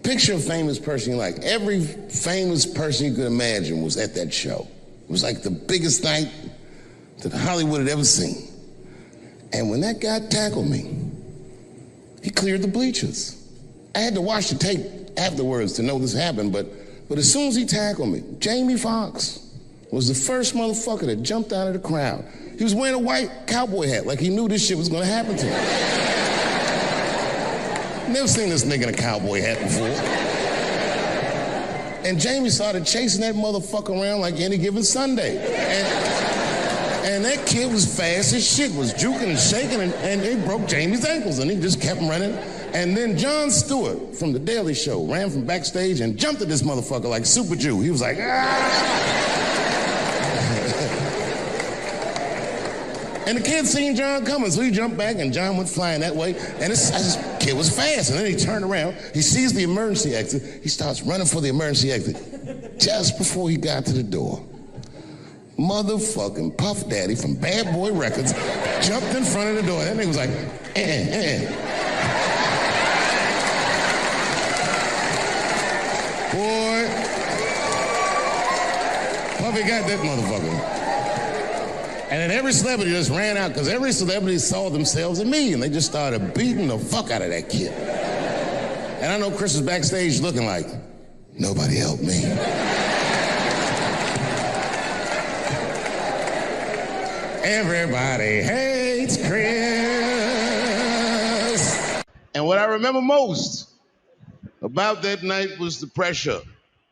picture a famous person you like. Every famous person you could imagine was at that show. It was like the biggest night that Hollywood had ever seen. And when that guy tackled me, he cleared the bleachers. I had to watch the tape afterwards to know this happened, but as soon as he tackled me, Jamie Foxx was the first motherfucker that jumped out of the crowd. He was wearing a white cowboy hat, like he knew this shit was gonna happen to him. Never seen this nigga in a cowboy hat before. And Jamie started chasing that motherfucker around like any given Sunday. And that kid was fast as shit, was juking and shaking, and he broke Jamie's ankles, and he just kept running. And then Jon Stewart from The Daily Show ran from backstage and jumped at this motherfucker like Super Jew. He was like, ah! And the kid seen Jon coming, so he jumped back, and Jon went flying that way. And this kid was fast, and then he turned around. He sees the emergency exit. He starts running for the emergency exit. Just before he got to the door, motherfucking Puff Daddy from Bad Boy Records jumped in front of the door. That nigga was like, Boy, Puffy got that motherfucker. And then every celebrity just ran out, because every celebrity saw themselves in me, and they just started beating the fuck out of that kid. And I know Chris was backstage looking like, nobody helped me. Everybody hates Chris. And what I remember most about that night was the pressure.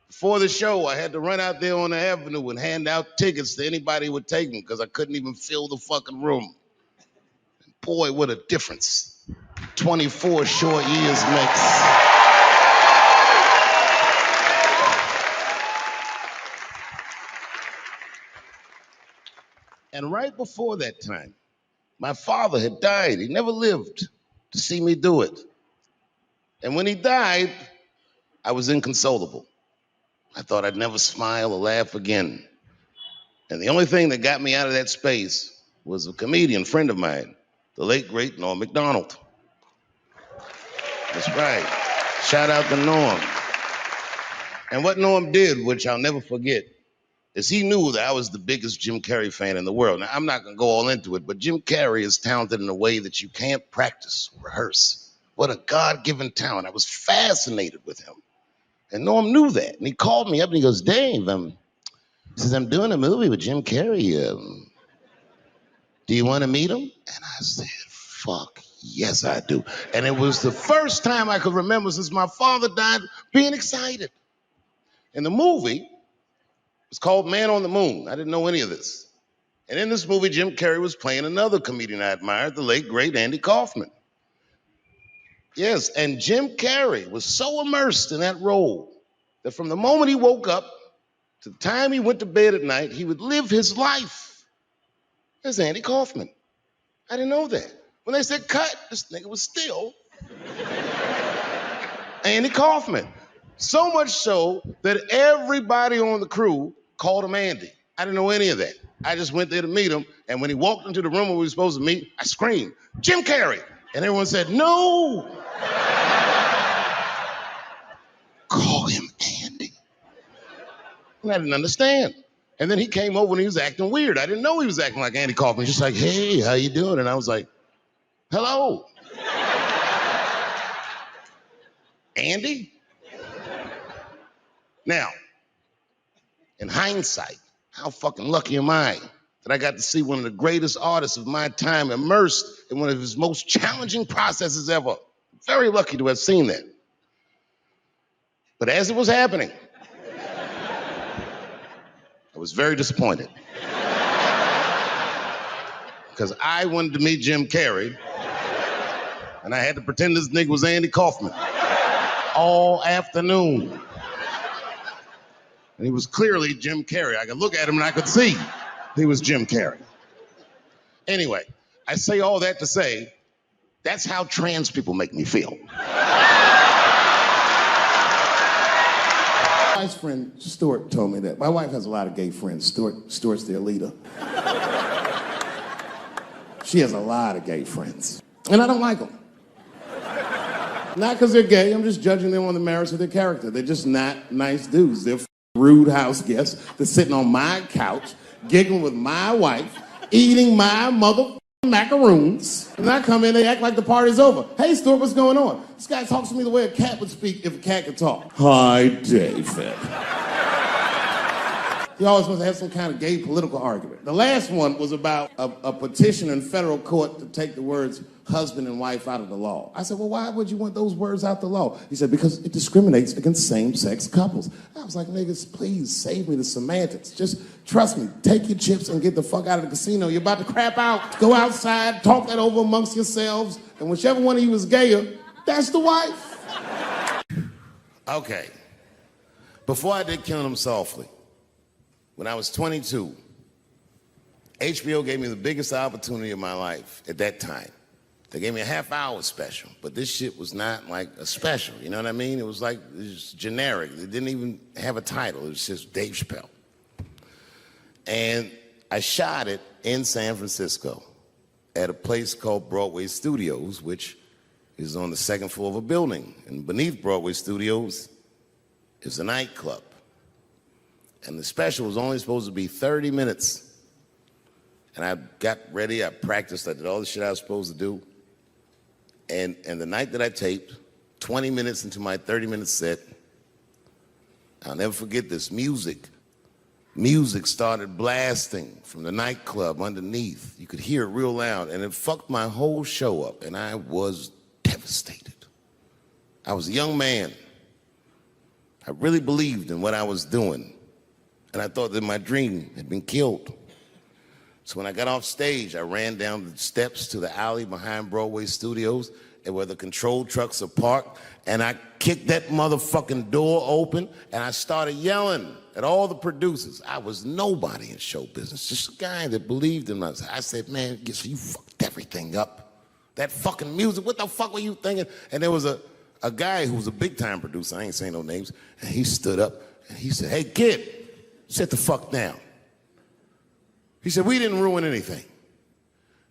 Before the show, I had to run out there on the avenue and hand out tickets to anybody who would take them, because I couldn't even fill the fucking room. And boy, what a difference 24 short years makes. And right before that time, my father had died. He never lived to see me do it. And when he died, I was inconsolable. I thought I'd never smile or laugh again. And the only thing that got me out of that space was a comedian friend of mine, the late, great Norm Macdonald. That's right. Shout out to Norm. And what Norm did, which I'll never forget, is he knew that I was the biggest Jim Carrey fan in the world. Now, I'm not going to go all into it, but Jim Carrey is talented in a way that you can't practice, rehearse. What a God-given talent. I was fascinated with him. And Norm knew that. And he called me up and he goes, Dave, he says, I'm doing a movie with Jim Carrey. Do you want to meet him? And I said, fuck, yes, I do. And it was the first time I could remember since my father died being excited. And the movie was called Man on the Moon. I didn't know any of this. And in this movie, Jim Carrey was playing another comedian I admired, the late, great Andy Kaufman. Yes, and Jim Carrey was so immersed in that role that from the moment he woke up to the time he went to bed at night, he would live his life as Andy Kaufman. I didn't know that. When they said cut, this nigga was still Andy Kaufman. So much so that everybody on the crew called him Andy. I didn't know any of that. I just went there to meet him, and when he walked into the room where we were supposed to meet, I screamed, Jim Carrey! And everyone said, no! Call him Andy. And I didn't understand. And then he came over and he was acting weird. I didn't know he was acting like Andy Kaufman. Just like, hey, how you doing? And I was like, hello. Andy? Now, in hindsight, how fucking lucky am I that I got to see one of the greatest artists of my time immersed in one of his most challenging processes ever. Very lucky to have seen that. But as it was happening, I was very disappointed. Because I wanted to meet Jim Carrey, and I had to pretend this nigga was Andy Kaufman all afternoon. And he was clearly Jim Carrey. I could look at him and I could see he was Jim Carrey. Anyway, I say all that to say, that's how trans people make me feel. My wife's friend, Stuart, told me that. My wife has a lot of gay friends. Stuart's their leader. She has a lot of gay friends. And I don't like them. Not because they're gay, I'm just judging them on the merits of their character. They're just not nice dudes. They're rude house guests. They're sitting on my couch, giggling with my wife, eating my motherfucking macaroons. And I come in, they act like the party's over. Hey, Stuart, what's going on? This guy talks to me the way a cat would speak if a cat could talk. Hi, David. He always wants to have some kind of gay political argument. The last one was about a petition in federal court to take the words husband and wife out of the law. I said, well, why would you want those words out the law? He said, because it discriminates against same-sex couples. I was like, niggas, please save me the semantics. Just trust me, take your chips and get the fuck out of the casino. You're about to crap out. Go outside, talk that over amongst yourselves, and whichever one of you is gayer, that's the wife. Okay. Before I did Killing Them Softly, when I was 22, HBO gave me the biggest opportunity of my life at that time. They gave me a half-hour special, but this shit was not like a special, you know what I mean? It was like, it was generic. It didn't even have a title. It was just Dave Chappelle. And I shot it in San Francisco at a place called Broadway Studios, which is on the second floor of a building. And beneath Broadway Studios is a nightclub. And the special was only supposed to be 30 minutes. And I got ready, I practiced, I did all the shit I was supposed to do. And the night that I taped, 20 minutes into my 30-minute set, I'll never forget this, music started blasting from the nightclub underneath. You could hear it real loud, and it fucked my whole show up, and I was devastated. I was a young man. I really believed in what I was doing, and I thought that my dream had been killed. So when I got off stage, I ran down the steps to the alley behind Broadway Studios and where the control trucks are parked, and I kicked that motherfucking door open, and I started yelling at all the producers. I was nobody in show business, just a guy that believed in us. I said, man, you fucked everything up. That fucking music, what the fuck were you thinking? And there was a guy who was a big-time producer, I ain't saying no names, and he stood up, and he said, hey, kid, sit the fuck down. He said, we didn't ruin anything.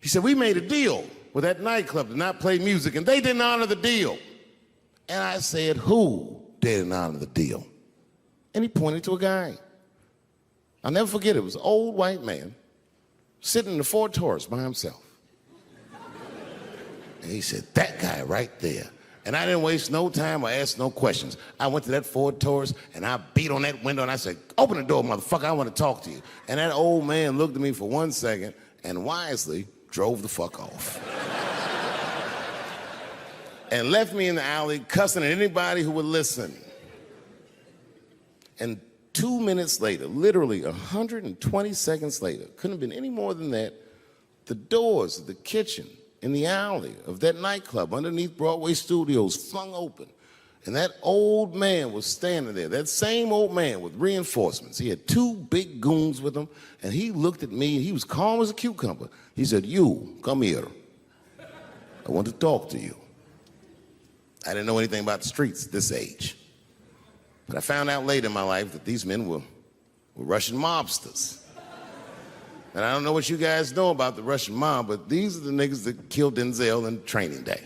He said, we made a deal with that nightclub to not play music, and they didn't honor the deal. And I said, who didn't honor the deal? And he pointed to a guy. I'll never forget it. It was an old white man sitting in the Ford Taurus by himself. And he said, that guy right there. And I didn't waste no time or ask no questions. I went to that Ford Taurus, and I beat on that window, and I said, open the door, motherfucker, I want to talk to you. And that old man looked at me for 1 second and wisely drove the fuck off. And left me in the alley cussing at anybody who would listen. And 2 minutes later, literally 120 seconds later, couldn't have been any more than that, the doors of the kitchen in the alley of that nightclub underneath Broadway Studios flung open. And that old man was standing there, that same old man with reinforcements. He had 2 big goons with him, and he looked at me, and he was calm as a cucumber. He said, you, come here. I want to talk to you. I didn't know anything about the streets at this age. But I found out later in my life that these men were Russian mobsters. And I don't know what you guys know about the Russian mob, but these are the niggas that killed Denzel in Training Day.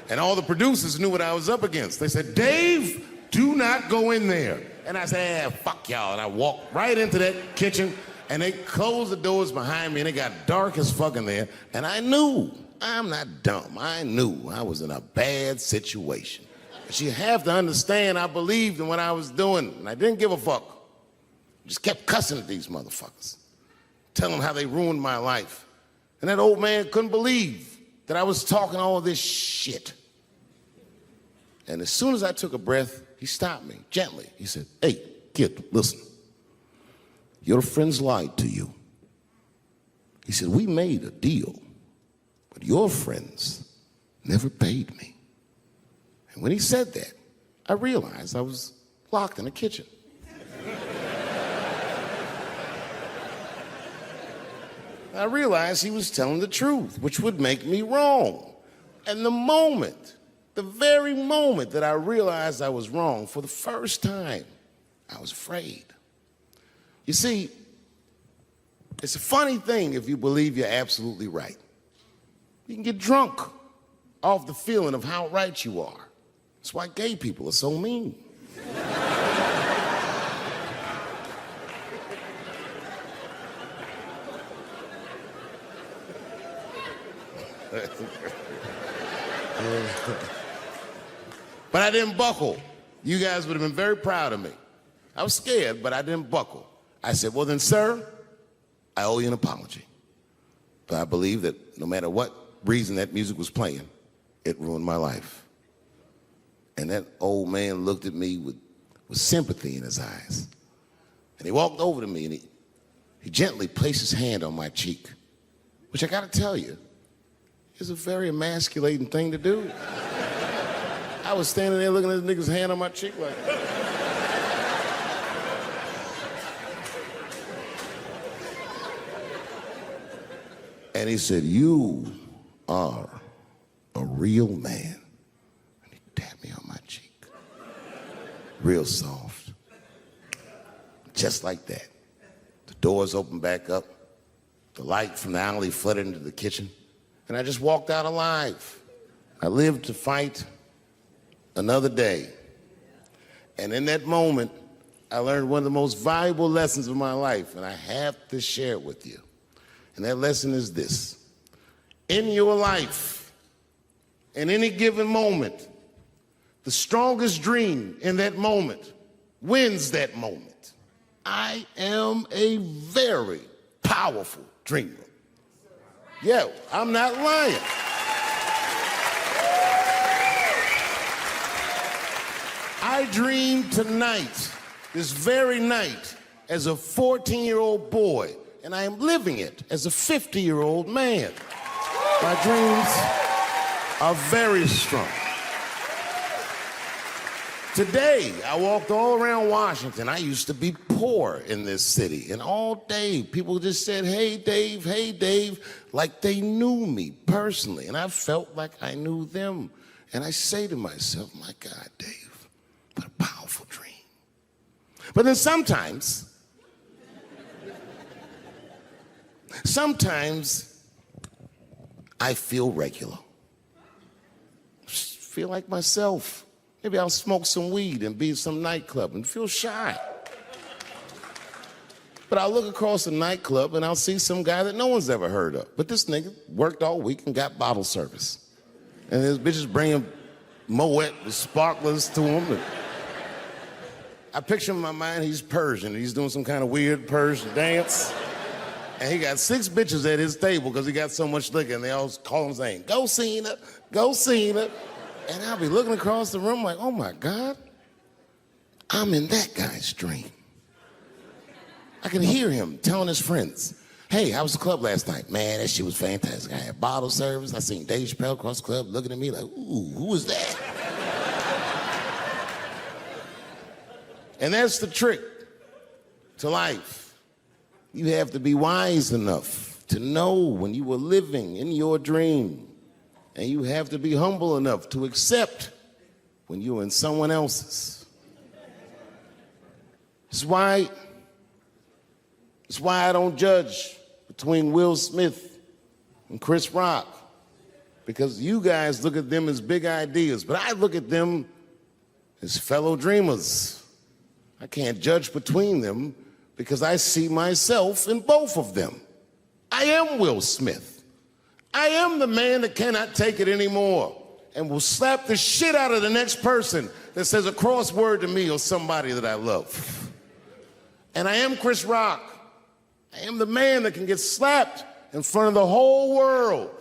And all the producers knew what I was up against. They said, Dave, do not go in there. And I said, fuck y'all. And I walked right into that kitchen, and they closed the doors behind me, and it got dark as fuck in there. And I knew, I'm not dumb, I knew I was in a bad situation. But you have to understand, I believed in what I was doing, and I didn't give a fuck. Just kept cussing at these motherfuckers, telling them how they ruined my life. And that old man couldn't believe that I was talking all this shit. And as soon as I took a breath, he stopped me gently. He said, hey, kid, listen. Your friends lied to you. He said, we made a deal, but your friends never paid me. And when he said that, I realized I was locked in a kitchen. I realized he was telling the truth, which would make me wrong. And the very moment that I realized I was wrong, for the first time, I was afraid. You see, It's a funny thing if you believe you're absolutely right. You can get drunk off the feeling of how right you are. That's why gay people are so mean. But I didn't buckle. You guys would have been very proud of me. I was scared, but I didn't buckle. I said, well then, sir, I owe you an apology. But I believe that no matter what reason that music was playing, it ruined my life. And that old man looked at me with sympathy in his eyes. And he walked over to me and he gently placed his hand on my cheek, which I gotta tell you, is a very emasculating thing to do. I was standing there looking at this nigga's hand on my cheek like, and he said, you are a real man. And he tapped me on my cheek. Real soft. Just like that. The doors opened back up. The light from the alley flooded into the kitchen. And I just walked out alive. I lived to fight another day. And in that moment, I learned one of the most valuable lessons of my life, and I have to share it with you. And that lesson is this. In your life, in any given moment, the strongest dream in that moment wins that moment. I am a very powerful dreamer. Yeah, I'm not lying. I dreamed tonight, this very night, as a 14-year-old boy, and I am living it as a 50-year-old man. My dreams are very strong. Today, I walked all around Washington. I used to be poor in this city, and all day people just said, hey, Dave, like they knew me personally, and I felt like I knew them. And I say to myself, my God, Dave, what a powerful dream. But then sometimes I feel regular. Just feel like myself. Maybe I'll smoke some weed and be in some nightclub and feel shy. But I'll look across the nightclub and I'll see some guy that no one's ever heard of. But this nigga worked all week and got bottle service. And his bitches bringing Moet with sparklers to him. And I picture in my mind he's Persian. He's doing some kind of weird Persian dance. And he got 6 bitches at his table because he got so much liquor, and they all call him saying, go Cena, go Cena. And I'll be looking across the room like, oh my God, I'm in that guy's dream. I can hear him telling his friends, hey, how was the club last night? Man, that shit was fantastic. I had bottle service. I seen Dave Chappelle across the club looking at me like, ooh, who was that? And that's the trick to life. You have to be wise enough to know when you were living in your dream. And you have to be humble enough to accept when you're in someone else's. It's why I don't judge between Will Smith and Chris Rock. Because you guys look at them as big ideas, but I look at them as fellow dreamers. I can't judge between them because I see myself in both of them. I am Will Smith. I am the man that cannot take it anymore and will slap the shit out of the next person that says a crossword to me or somebody that I love. And I am Chris Rock. I am the man that can get slapped in front of the whole world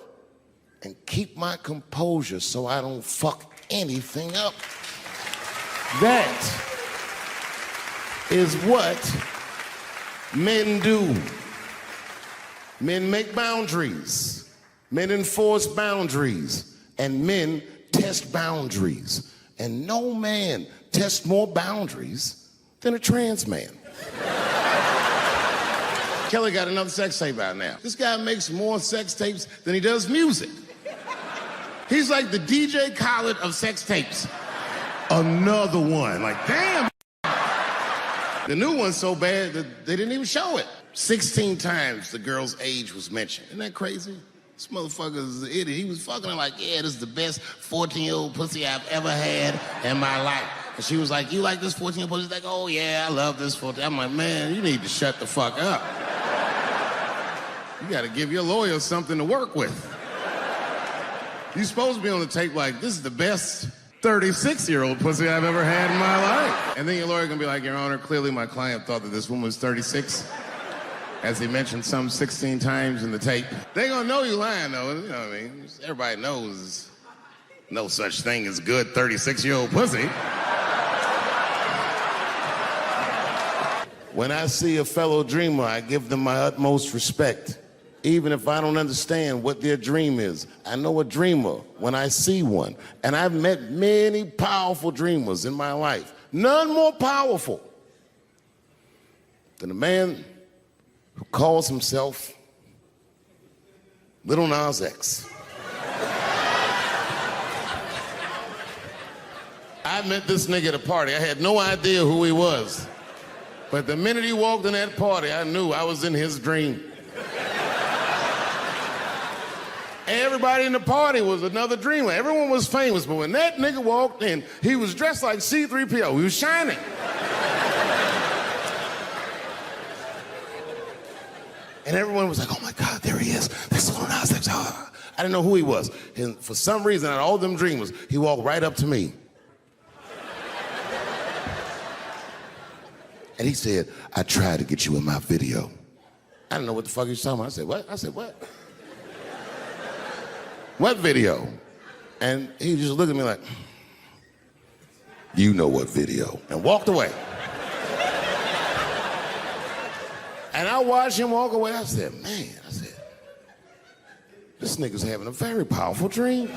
and keep my composure so I don't fuck anything up. That is what men do. Men make boundaries. Men enforce boundaries, and men test boundaries. And no man tests more boundaries than a trans man. Kelly got another sex tape out now. This guy makes more sex tapes than he does music. He's like the DJ Khaled of sex tapes. Another one, like damn. The new one's so bad that they didn't even show it. 16 times the girl's age was mentioned. Isn't that crazy? This motherfucker's an idiot. He was fucking her like, yeah, this is the best 14-year-old pussy I've ever had in my life. And she was like, you like this 14-year-old pussy? He's like, oh yeah, I love this 14. I'm like, man, you need to shut the fuck up. You gotta give your lawyer something to work with. You're supposed to be on the tape like, this is the best 36-year-old pussy I've ever had in my life. And then your lawyer gonna be like, Your Honor, clearly my client thought that this woman was 36. As he mentioned some 16 times in the tape. They gonna know you lying though, you know what I mean? Everybody knows no such thing as good 36-year-old pussy. When I see a fellow dreamer, I give them my utmost respect. Even if I don't understand what their dream is. I know a dreamer when I see one. And I've met many powerful dreamers in my life. None more powerful than a man who calls himself Little Nas X. I met this nigga at a party. I had no idea who he was. But the minute he walked in that party, I knew I was in his dream. Everybody in the party was another dreamer. Everyone was famous, but when that nigga walked in, he was dressed like C-3PO. He was shining. And everyone was like, oh my God, there he is. That's Lil Nas X. I didn't know who he was. And for some reason, out of all them dreamers, he walked right up to me. And he said, I tried to get you in my video. I didn't know what the fuck he was talking about. I said, what? I said, what? What video? And he just looked at me like, you know what video, and walked away. And I watched him walk away. I said, man, this nigga's having a very powerful dream.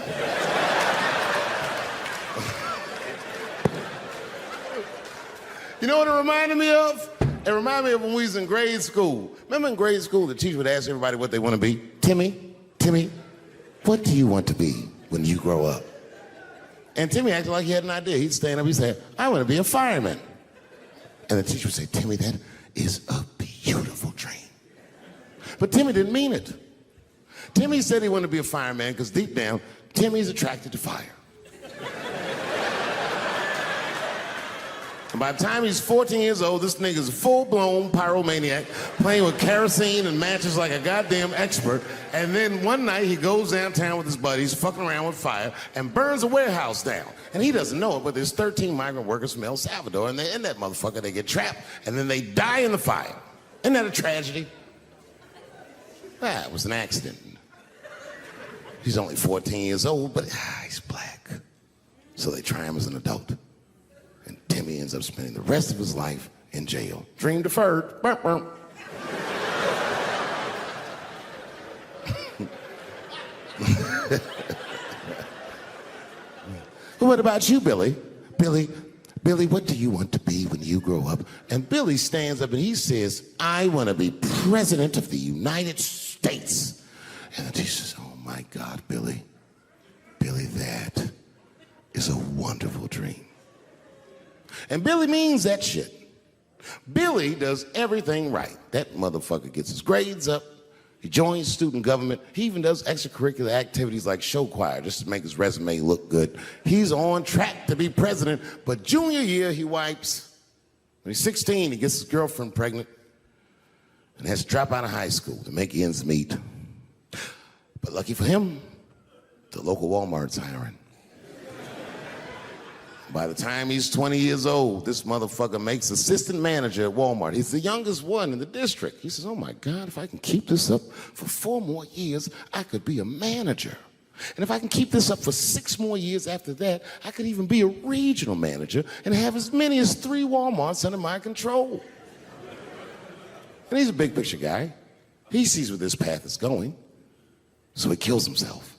You know what it reminded me of? It reminded me of when we was in grade school. Remember in grade school, the teacher would ask everybody what they want to be? Timmy, what do you want to be when you grow up? And Timmy acted like he had an idea. He'd stand up, he'd say, I want to be a fireman. And the teacher would say, Timmy, that is a beautiful dream. But Timmy didn't mean it. Timmy said he wanted to be a fireman because deep down, Timmy's attracted to fire. And by the time he's 14 years old, this nigga's a full-blown pyromaniac, playing with kerosene and matches like a goddamn expert. And then one night he goes downtown with his buddies, fucking around with fire, and burns a warehouse down. And he doesn't know it, but there's 13 migrant workers from El Salvador, and they're in that motherfucker. They get trapped, and then they die in the fire. Isn't that a tragedy? It was an accident. He's only 14 years old, but he's black. So they try him as an adult. And Timmy ends up spending the rest of his life in jail. Dream deferred. Burp, burp. What about you, Billy? Billy, what do you want to be when you grow up? And Billy stands up and he says, I want to be president of the United States. And the teacher says, oh my God, Billy, that is a wonderful dream. And Billy means that shit. Billy does everything right. That motherfucker gets his grades up. He joins student government. He even does extracurricular activities like show choir just to make his resume look good. He's on track to be president, but junior year he wipes. When he's 16, he gets his girlfriend pregnant and has to drop out of high school to make ends meet. But lucky for him, the local Walmart's hiring. By the time he's 20 years old, this motherfucker makes assistant manager at Walmart. He's the youngest one in the district. He says, oh my God, if I can keep this up for 4 more years, I could be a manager. And if I can keep this up for 6 more years after that, I could even be a regional manager and have as many as 3 Walmarts under my control. And he's a big picture guy. He sees where this path is going, so he kills himself.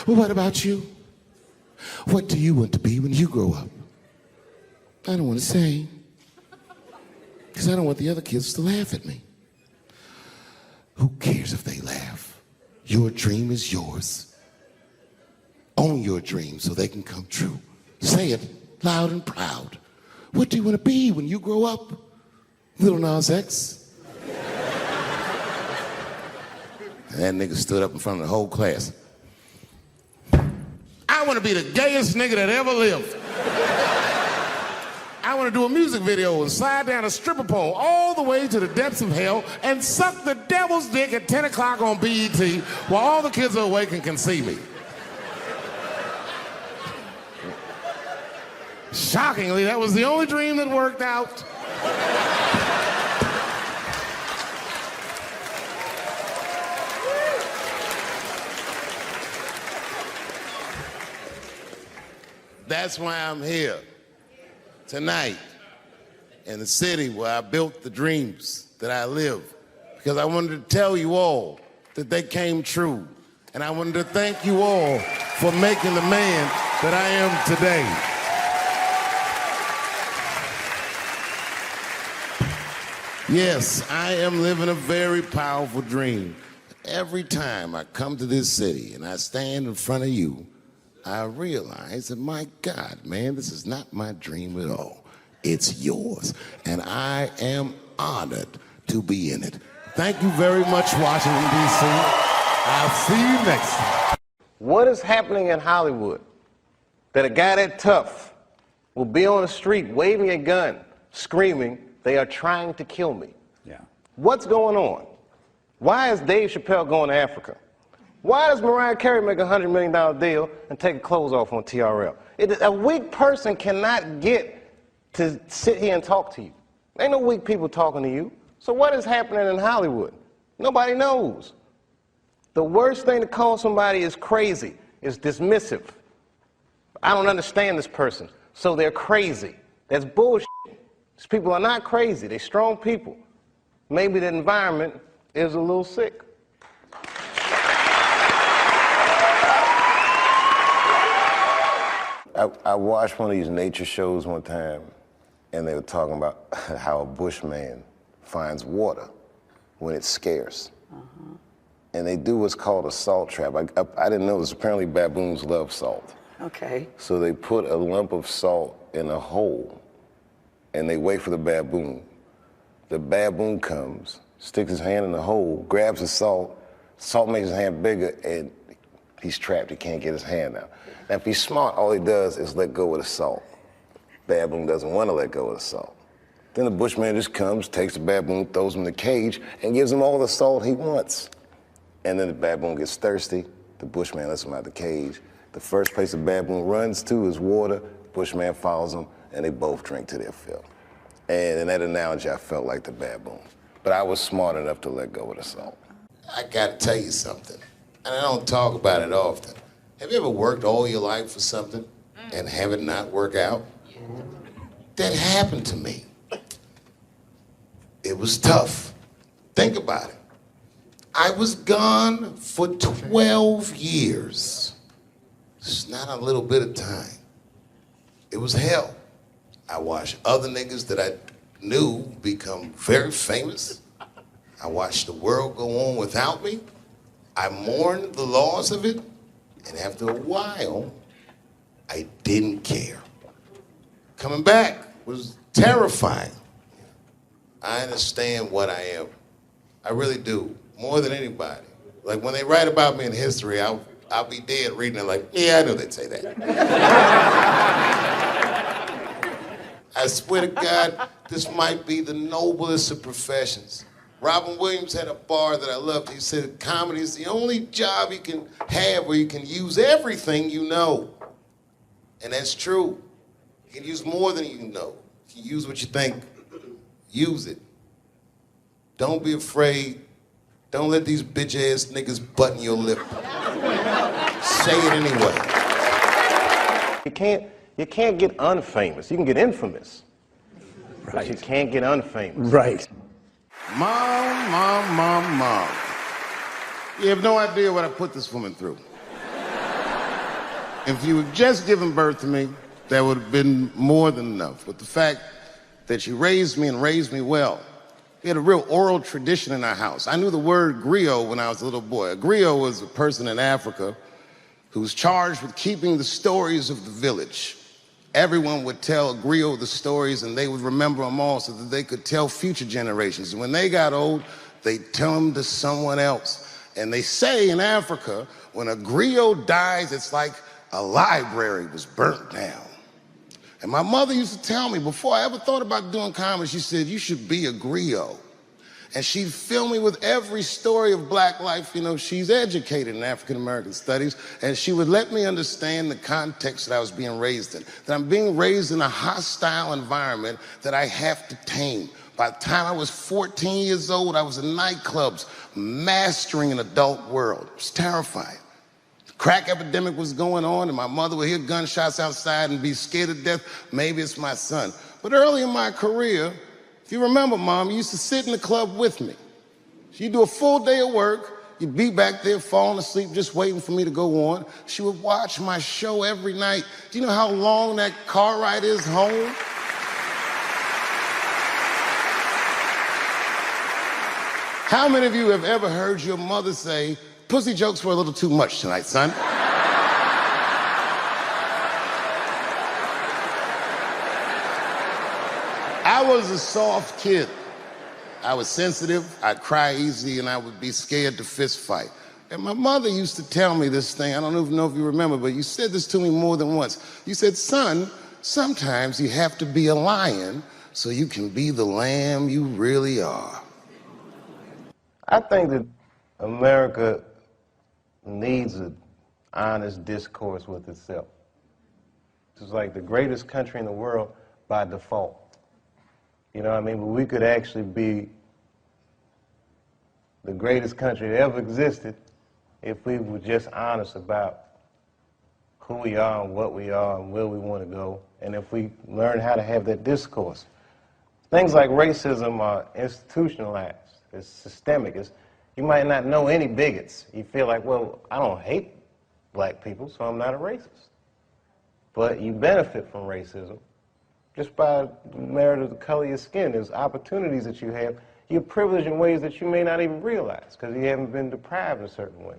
Well, what about you? What do you want to be when you grow up? I don't want to say, because I don't want the other kids to laugh at me. Who cares if they laugh? Your dream is yours. Own your dream so they can come true. Say it loud and proud. What do you want to be when you grow up? Little Nas X. And that nigga stood up in front of the whole class. I want to be the gayest nigga that ever lived. I want to do a music video and slide down a stripper pole all the way to the depths of hell and suck the devil's dick at 10 o'clock on BET while all the kids are awake and can see me. Shockingly, that was the only dream that worked out. That's why I'm here tonight in the city where I built the dreams that I live, because I wanted to tell you all that they came true. And I wanted to thank you all for making the man that I am today. Yes, I am living a very powerful dream. Every time I come to this city and I stand in front of you, I realize that, my God, man, this is not my dream at all. It's yours. And I am honored to be in it. Thank you very much, Washington, D.C. I'll see you next time. What is happening in Hollywood that a guy that tough will be on the street waving a gun, screaming, "They are trying to kill me"? Yeah. What's going on? Why is Dave Chappelle going to Africa? Why does Mariah Carey make a $100 million deal and take her clothes off on TRL? A weak person cannot get to sit here and talk to you. Ain't no weak people talking to you. So what is happening in Hollywood? Nobody knows. The worst thing to call somebody is crazy, is dismissive. I don't understand this person, so they're crazy. That's bullshit. These people are not crazy. They're strong people. Maybe the environment is a little sick. I watched one of these nature shows one time, and they were talking about how a bushman finds water when it's scarce. And they do what's called a salt trap. I didn't know this. Apparently baboons love salt. Okay. So they put a lump of salt in a hole, and they wait for the baboon. The baboon comes, sticks his hand in the hole, grabs the salt makes his hand bigger, and he's trapped. He can't get his hand out. Now, if he's smart, all he does is let go of the salt. Baboon doesn't want to let go of the salt. Then the bushman just comes, takes the baboon, throws him in the cage, and gives him all the salt he wants. And then the baboon gets thirsty. The bushman lets him out of the cage. The first place the baboon runs to is water. The bushman follows him, and they both drink to their fill. And in that analogy, I felt like the baboon. But I was smart enough to let go of the salt. I gotta tell you something, and I don't talk about it often. Have you ever worked all your life for something and have it not work out? That happened to me. It was tough. Think about it. I was gone for 12 years. It's not a little bit of time. It was hell. I watched other niggas that I knew become very famous. I watched the world go on without me. I mourned the loss of it. And after a while, I didn't care. Coming back was terrifying. I understand what I am. I really do, more than anybody. Like when they write about me in history, I'll be dead reading it like, yeah, I knew they'd say that. I swear to God, this might be the noblest of professions. Robin Williams had a bar that I loved. He said, comedy is the only job you can have where you can use everything you know. And that's true. You can use more than you know. You can use what you think. Use it. Don't be afraid. Don't let these bitch-ass niggas button your lip. Say it anyway. You can't get unfamous. You can get infamous. Right. But you can't get unfamous. Right. Mom. You have no idea what I put this woman through. If you had just given birth to me, that would have been more than enough. But the fact that she raised me and raised me well We had a real oral tradition in our house. I knew the word griot when I was a little boy. A griot was a person in Africa who was charged with keeping the stories of the village. Everyone would tell a griot the stories and they would remember them all so that they could tell future generations. And when they got old, they'd tell them to someone else. And they say in Africa, when a griot dies, it's like a library was burnt down. And my mother used to tell me, before I ever thought about doing comedy, she said, you should be a griot. And she'd fill me with every story of black life. You know, she's educated in African American studies, and she would let me understand the context that I was being raised in, that I'm being raised in a hostile environment that I have to tame. By the time I was 14 years old, I was in nightclubs, mastering an adult world. It was terrifying. Crack epidemic was going on, and my mother would hear gunshots outside and be scared to death. Maybe it's my son. But early in my career, if you remember, Mom, you used to sit in the club with me. She'd do a full day of work. You'd be back there falling asleep, just waiting for me to go on. She would watch my show every night. Do you know how long that car ride is home? How many of you have ever heard your mother say, pussy jokes were a little too much tonight, son? I was a soft kid. I was sensitive, I'd cry easy, and I would be scared to fist fight. And my mother used to tell me this thing, I don't even know if you remember, but you said this to me more than once. You said, son, sometimes you have to be a lion so you can be the lamb you really are. I think that America needs an honest discourse with itself. It's like the greatest country in the world by default. You know what I mean? But we could actually be the greatest country that ever existed if we were just honest about who we are and what we are and where we want to go, and if we learn how to have that discourse. Things like racism are institutionalized. It's systemic. You might not know any bigots. You feel like, well, I don't hate black people, so I'm not a racist. But you benefit from racism just by the merit of the color of your skin. There's opportunities that you have. You're privileged in ways that you may not even realize because you haven't been deprived in certain ways.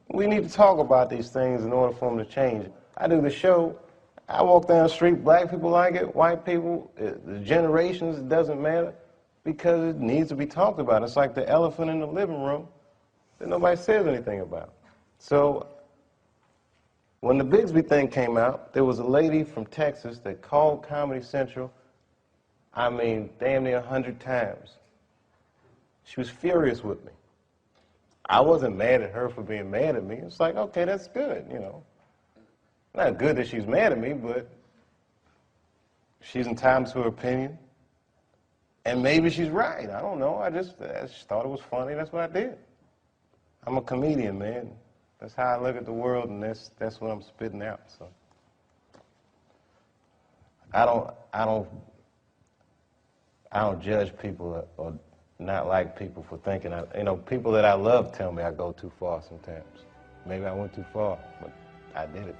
We need to talk about these things in order for them to change. I do the show. I walk down the street, black people like it, white people, the generations, it doesn't matter, because it needs to be talked about. It's like the elephant in the living room that nobody says anything about. So when the Bigsby thing came out, there was a lady from Texas that called Comedy Central, I mean, damn near 100 times. She was furious with me. I wasn't mad at her for being mad at me. It's like, okay, that's good, you know. Not good that she's mad at me, but she's entitled to her opinion. And maybe she's right. I don't know. I just thought it was funny. That's what I did. I'm a comedian, man. That's how I look at the world, and that's what I'm spitting out. So I don't judge people or not like people for thinking. People that I love tell me I go too far sometimes. Maybe I went too far, but I did it.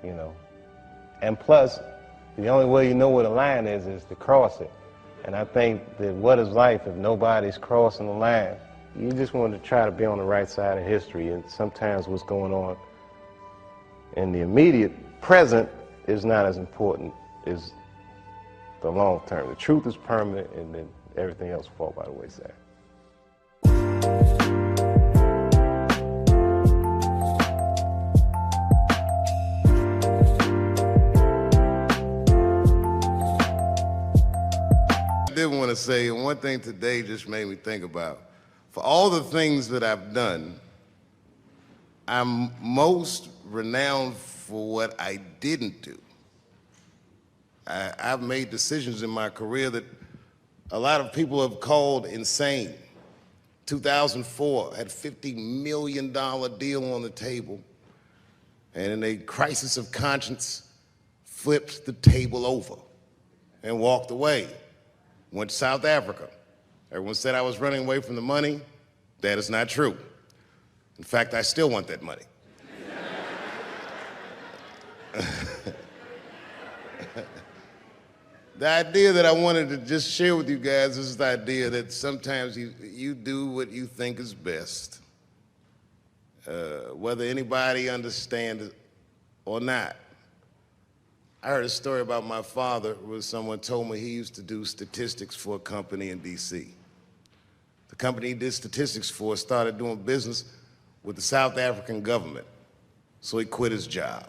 You know. And plus, the only way you know where the line is to cross it. And I think that what is life if nobody's crossing the line? You just want to try to be on the right side of history, and sometimes what's going on in the immediate present is not as important as the long term. The truth is permanent, and then everything else falls by the wayside. I did want to say, and one thing today just made me think about, for all the things that I've done, I'm most renowned for what I didn't do. I've made decisions in my career that a lot of people have called insane. 2004, I had a $50 million deal on the table, and in a crisis of conscience, flipped the table over and walked away. Went to South Africa. Everyone said I was running away from the money. That is not true. In fact, I still want that money. The idea that I wanted to just share with you guys is the idea that sometimes you do what you think is best, whether anybody understands it or not. I heard a story about my father where someone told me he used to do statistics for a company in D.C. The company he did statistics for started doing business with the South African government, so he quit his job.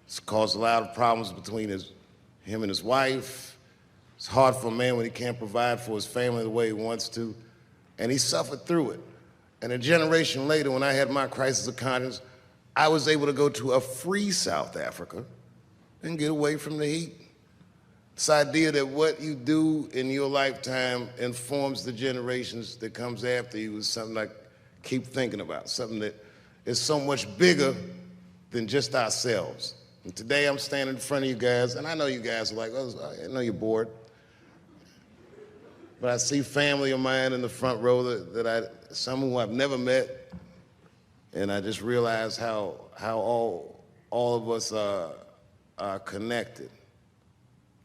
It's caused a lot of problems between him and his wife. It's hard for a man when he can't provide for his family the way he wants to, and he suffered through it. And a generation later, when I had my crisis of conscience, I was able to go to a free South Africa and get away from the heat. This idea that what you do in your lifetime informs the generations that comes after you is something I keep thinking about, something that is so much bigger than just ourselves. And today I'm standing in front of you guys, and I know you guys are like, oh, I know you're bored. But I see family of mine in the front row some who I've never met, and I just realize how all of us are connected.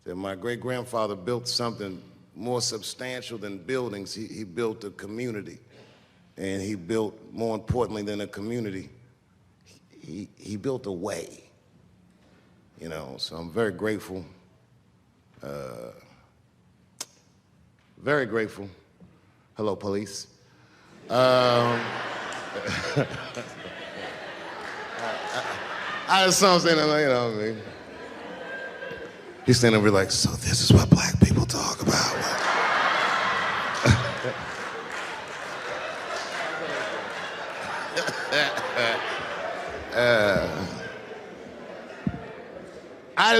That my great-grandfather built something more substantial than buildings. He built a community, and he built, more importantly than a community, he built a way. You know, so I'm very grateful. Very grateful. Hello, police. I just saw him saying, you know what I mean? He's standing over like, so this is what black people talk about. I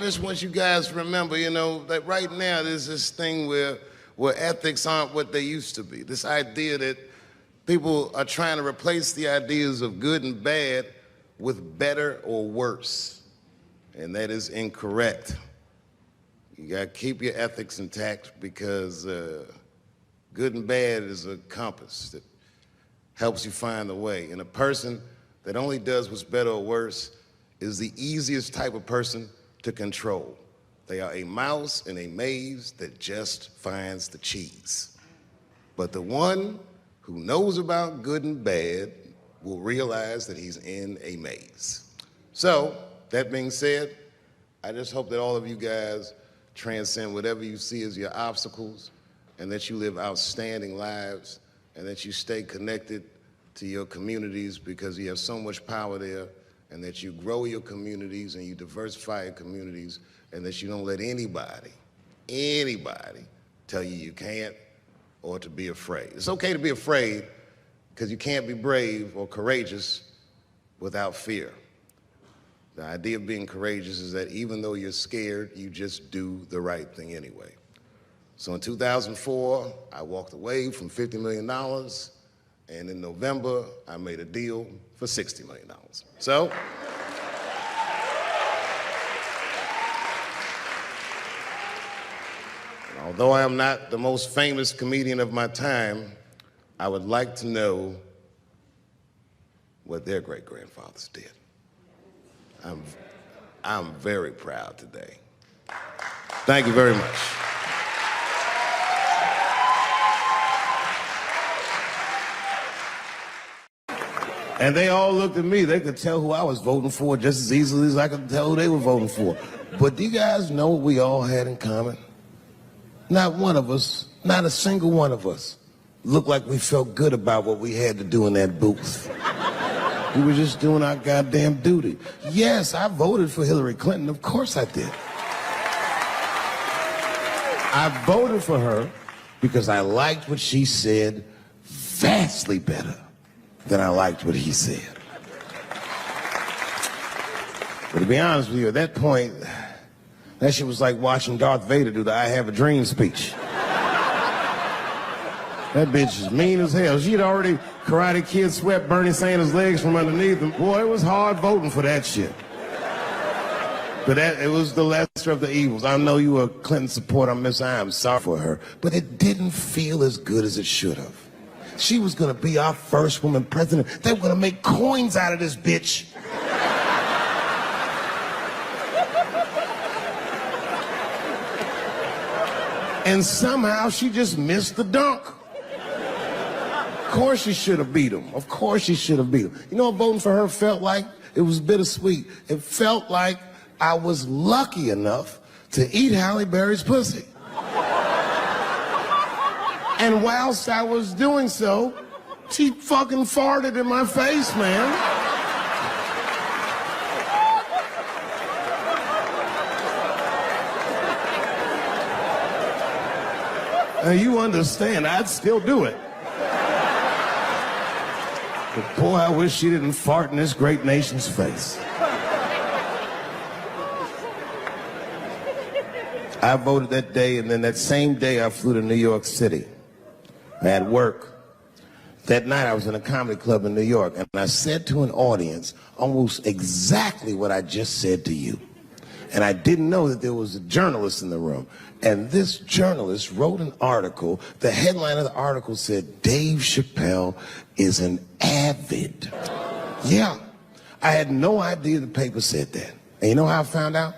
just want you guys to remember, you know, that right now there's this thing where ethics aren't what they used to be. This idea that people are trying to replace the ideas of good and bad with better or worse. And that is incorrect. You gotta keep your ethics intact because good and bad is a compass that helps you find the way. And a person that only does what's better or worse is the easiest type of person to control. They are a mouse in a maze that just finds the cheese. But the one who knows about good and bad will realize that he's in a maze. So, that being said, I just hope that all of you guys transcend whatever you see as your obstacles, and that you live outstanding lives, and that you stay connected to your communities because you have so much power there, and that you grow your communities and you diversify your communities, and that you don't let anybody tell you you can't or to be afraid. It's okay to be afraid because you can't be brave or courageous without fear. The idea of being courageous is that even though you're scared, you just do the right thing anyway. So in 2004, I walked away from $50 million, and in November, I made a deal for $60 million. So, although I am not the most famous comedian of my time, I would like to know what their great-grandfathers did. I'm very proud today. Thank you very much. And they all looked at me. They could tell who I was voting for just as easily as I could tell who they were voting for. But do you guys know what we all had in common? Not one of us, not a single one of us, looked like we felt good about what we had to do in that booth. We were just doing our goddamn duty. Yes, I voted for Hillary Clinton. Of course I did. I voted for her because I liked what she said vastly better than I liked what he said. But to be honest with you, at that point, that shit was like watching Darth Vader do the I Have a Dream speech. That bitch is mean as hell. She'd already Karate Kid swept Bernie Sanders' legs from underneath him. Boy, it was hard voting for that shit. But it was the lesser of the evils. I know you were a Clinton supporter, Miss I am sorry for her. But it didn't feel as good as it should have. She was gonna be our first woman president. They were gonna make coins out of this bitch. And somehow she just missed the dunk. Of course she should have beat him. Of course she should have beat him. You know what voting for her felt like? It was bittersweet. It felt like I was lucky enough to eat Halle Berry's pussy. And whilst I was doing so, she fucking farted in my face, man. Now you understand, I'd still do it. But boy, I wish she didn't fart in this great nation's face. I voted that day, and then that same day I flew to New York City. I had work. That night I was in a comedy club in New York, and I said to an audience almost exactly what I just said to you. And I didn't know that there was a journalist in the room. And this journalist wrote an article. The headline of the article said, Dave Chappelle is an avid. Yeah, I had no idea the paper said that. And you know how I found out?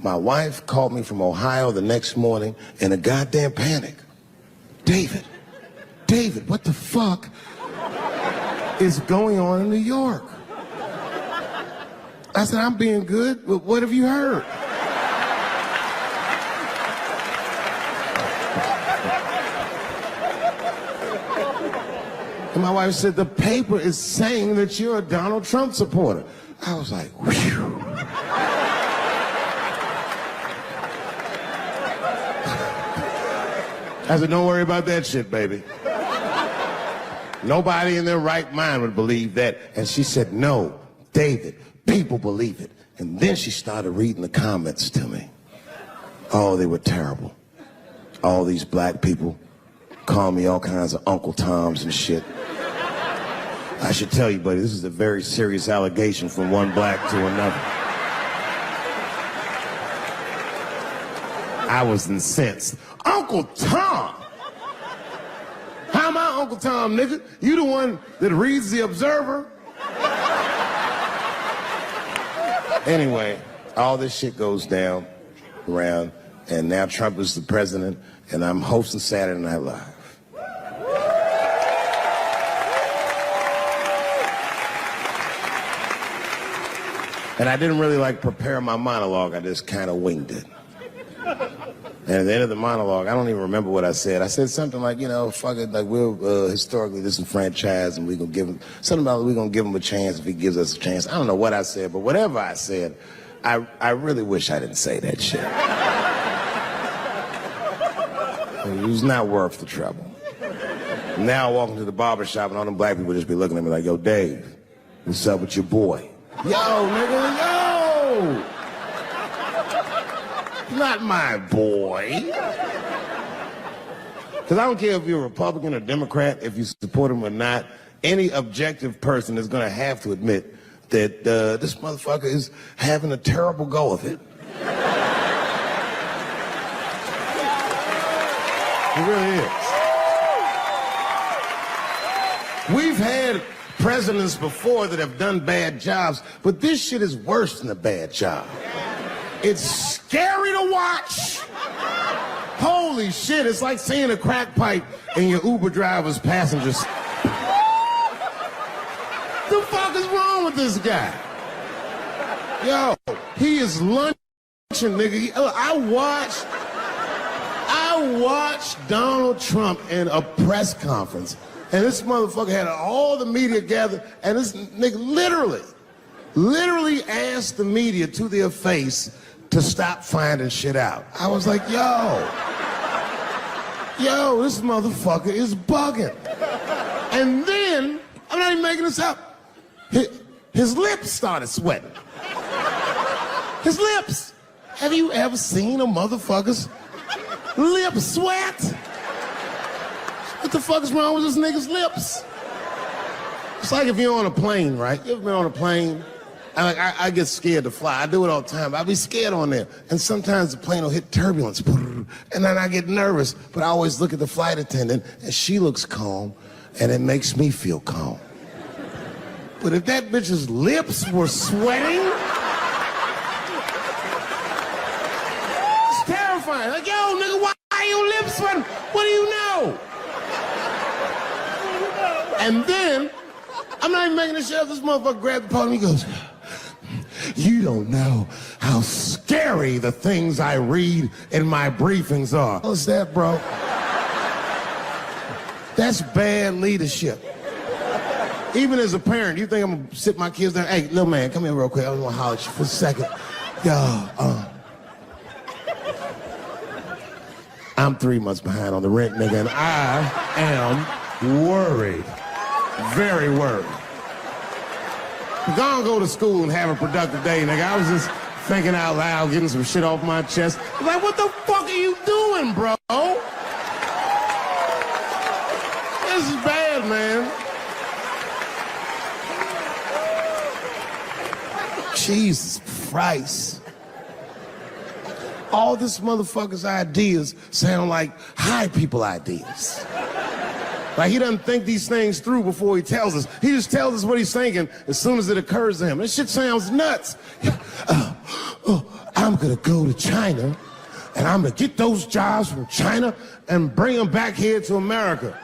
My wife called me from Ohio the next morning in a goddamn panic. David, what the fuck is going on in New York? I said, I'm being good, but what have you heard? And my wife said, the paper is saying that you're a Donald Trump supporter. I was like, whew. I said, don't worry about that shit, baby. Nobody in their right mind would believe that. And she said, no, David, people believe it. And then she started reading the comments to me. Oh, they were terrible. All these black people call me all kinds of Uncle Toms and shit. I should tell you, buddy, this is a very serious allegation from one black to another. I was incensed. Uncle Tom? How am I Uncle Tom, nigga? You the one that reads the Observer? Anyway, all this shit goes down around, and now Trump is the president, and I'm hosting Saturday Night Live. And I didn't really prepare my monologue, I just kind of winged it. And at the end of the monologue, I don't even remember what I said. I said something like, fuck it, we're historically disenfranchised, and we're going to give him, something about we're going to give him a chance if he gives us a chance. I don't know what I said, but whatever I said, I really wish I didn't say that shit. It was not worth the trouble. Now I walk into the barbershop, and all them black people just be looking at me like, yo, Dave, what's up with your boy? Yo, nigga, yo! Not my boy. Because I don't care if you're a Republican or Democrat, if you support him or not, any objective person is going to have to admit that this motherfucker is having a terrible go of it. It really is. We've had presidents before that have done bad jobs, but this shit is worse than a bad job. It's scary to watch. Holy shit, it's like seeing a crack pipe in your Uber driver's passengers. The fuck is wrong with this guy? Yo, he is lunching, nigga. I watched Donald Trump in a press conference, and this motherfucker had all the media gathered, and this nigga literally asked the media to their face to stop finding shit out. I was like, yo, this motherfucker is bugging. And then, I'm not even making this up, his lips started sweating. His lips. Have you ever seen a motherfucker's lips sweat? What the fuck is wrong with this nigga's lips? It's like if you're on a plane, right? You ever been on a plane? I get scared to fly. I do it all the time. I be scared on there. And sometimes the plane will hit turbulence. And then I get nervous. But I always look at the flight attendant, and she looks calm, and it makes me feel calm. But if that bitch's lips were sweating, it's terrifying. Like, yo, nigga, why are your lips That's what do you know? And then, I'm not even making this shit up, this motherfucker grabbed the podium, he goes, you don't know how scary the things I read in my briefings are. What's that, bro? That's bad leadership. Even as a parent, you think I'm gonna sit my kids down? Hey, little man, come here real quick. I just wanna holler at you for a second. Yo, I'm 3 months behind on the rent, nigga, and I am worried. Very worried. Go to school and have a productive day, nigga. I was just thinking out loud, getting some shit off my chest. Like, what the fuck are you doing, bro? This is bad, man. Jesus Christ. All this motherfucker's ideas sound like high people ideas. Like, he doesn't think these things through before he tells us. He just tells us what he's thinking as soon as it occurs to him. This shit sounds nuts. I'm gonna go to China, and I'm gonna get those jobs from China and bring them back here to America.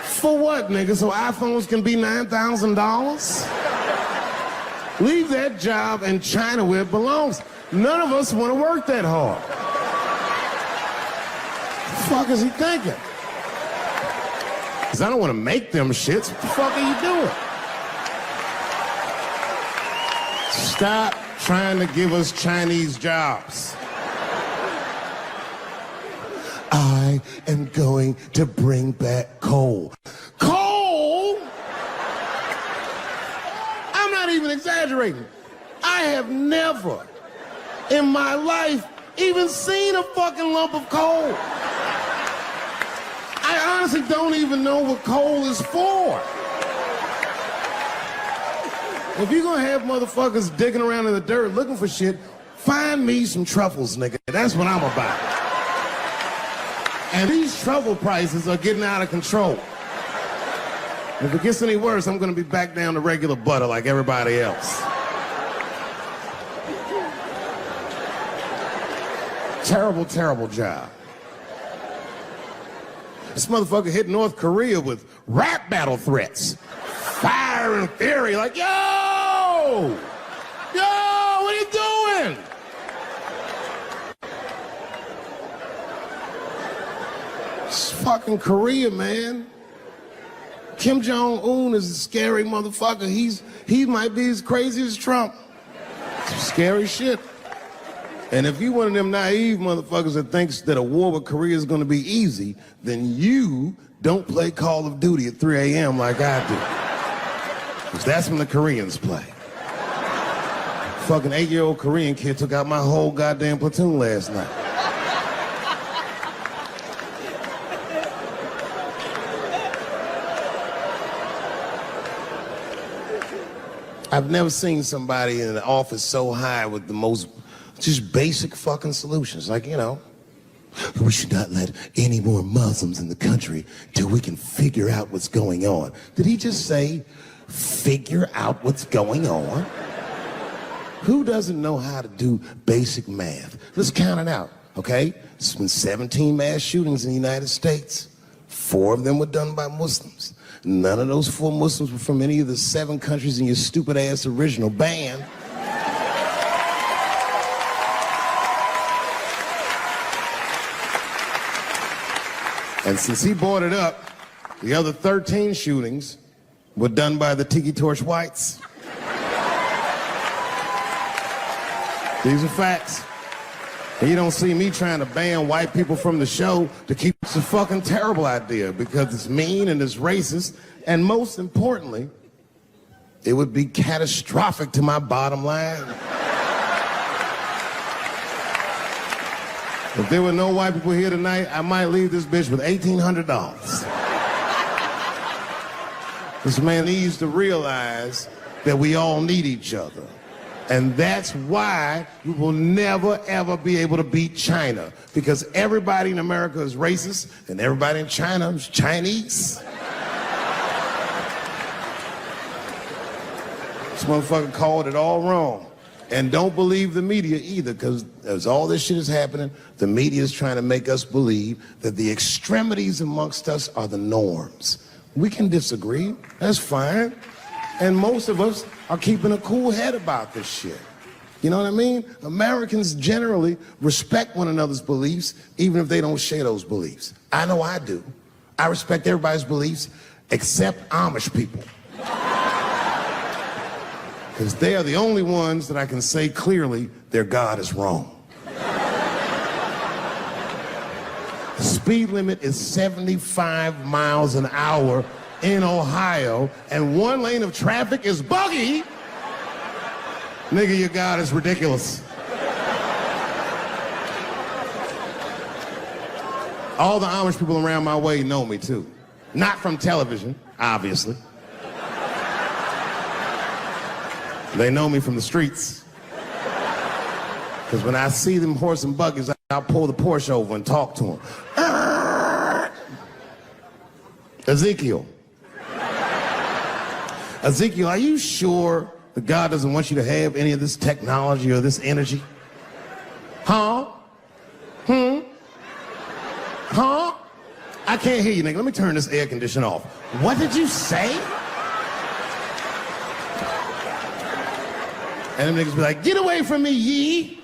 For what, nigga? So iPhones can be $9,000? Leave that job in China where it belongs. None of us want to work that hard. What the fuck is he thinking? Because I don't want to make them shits. What the fuck are you doing? Stop trying to give us Chinese jobs. I am going to bring back coal. Coal? I'm not even exaggerating. I have never in my life even seen a fucking lump of coal. I honestly don't even know what coal is for. If you're gonna have motherfuckers digging around in the dirt looking for shit, find me some truffles, nigga. That's what I'm about. And these truffle prices are getting out of control. If it gets any worse, I'm gonna be back down to regular butter like everybody else. Terrible, terrible job. This motherfucker hit North Korea with rap battle threats. Fire and fury, like, yo! Yo, what are you doing? It's fucking Korea, man. Kim Jong-un is a scary motherfucker. He might be as crazy as Trump. Some scary shit. And if you one of them naive motherfuckers that thinks that a war with Korea is gonna be easy, then you don't play Call of Duty at 3 a.m. like I do. Because that's when the Koreans play. Fucking 8-year-old Korean kid took out my whole goddamn platoon last night. I've never seen somebody in an office so high with the most just basic fucking solutions. Like, you know, we should not let any more Muslims in the country till we can figure out what's going on. Did he just say, figure out what's going on? Who doesn't know how to do basic math? Let's count it out, okay? There's been 17 mass shootings in the United States. 4 of them were done by Muslims. None of those 4 Muslims were from any of the 7 countries in your stupid ass original band. And since he brought it up, the other 13 shootings were done by the Tiki Torch Whites. These are facts. And you don't see me trying to ban white people from the show to keep it's a fucking terrible idea because it's mean and it's racist. And most importantly, it would be catastrophic to my bottom line. If there were no white people here tonight, I might leave this bitch with $1,800. This man needs to realize that we all need each other. And that's why we will never, ever be able to beat China. Because everybody in America is racist, and everybody in China is Chinese. This motherfucker called it all wrong. And don't believe the media either, because as all this shit is happening, the media is trying to make us believe that the extremities amongst us are the norms. We can disagree, that's fine. And most of us are keeping a cool head about this shit. You know what I mean? Americans generally respect one another's beliefs, even if they don't share those beliefs. I know I do. I respect everybody's beliefs, except Amish people. Because they are the only ones that I can say clearly their God is wrong. The speed limit is 75 miles an hour in Ohio, and one lane of traffic is buggy. Nigga, your God is ridiculous. All the Amish people around my way know me too. Not from television, obviously. They know me from the streets. Because when I see them horse and buggies, I'll pull the Porsche over and talk to them. Ezekiel, are you sure that God doesn't want you to have any of this technology or this energy? Huh? Huh? I can't hear you, nigga. Let me turn this air conditioner off. What did you say? And them niggas be like, get away from me, ye.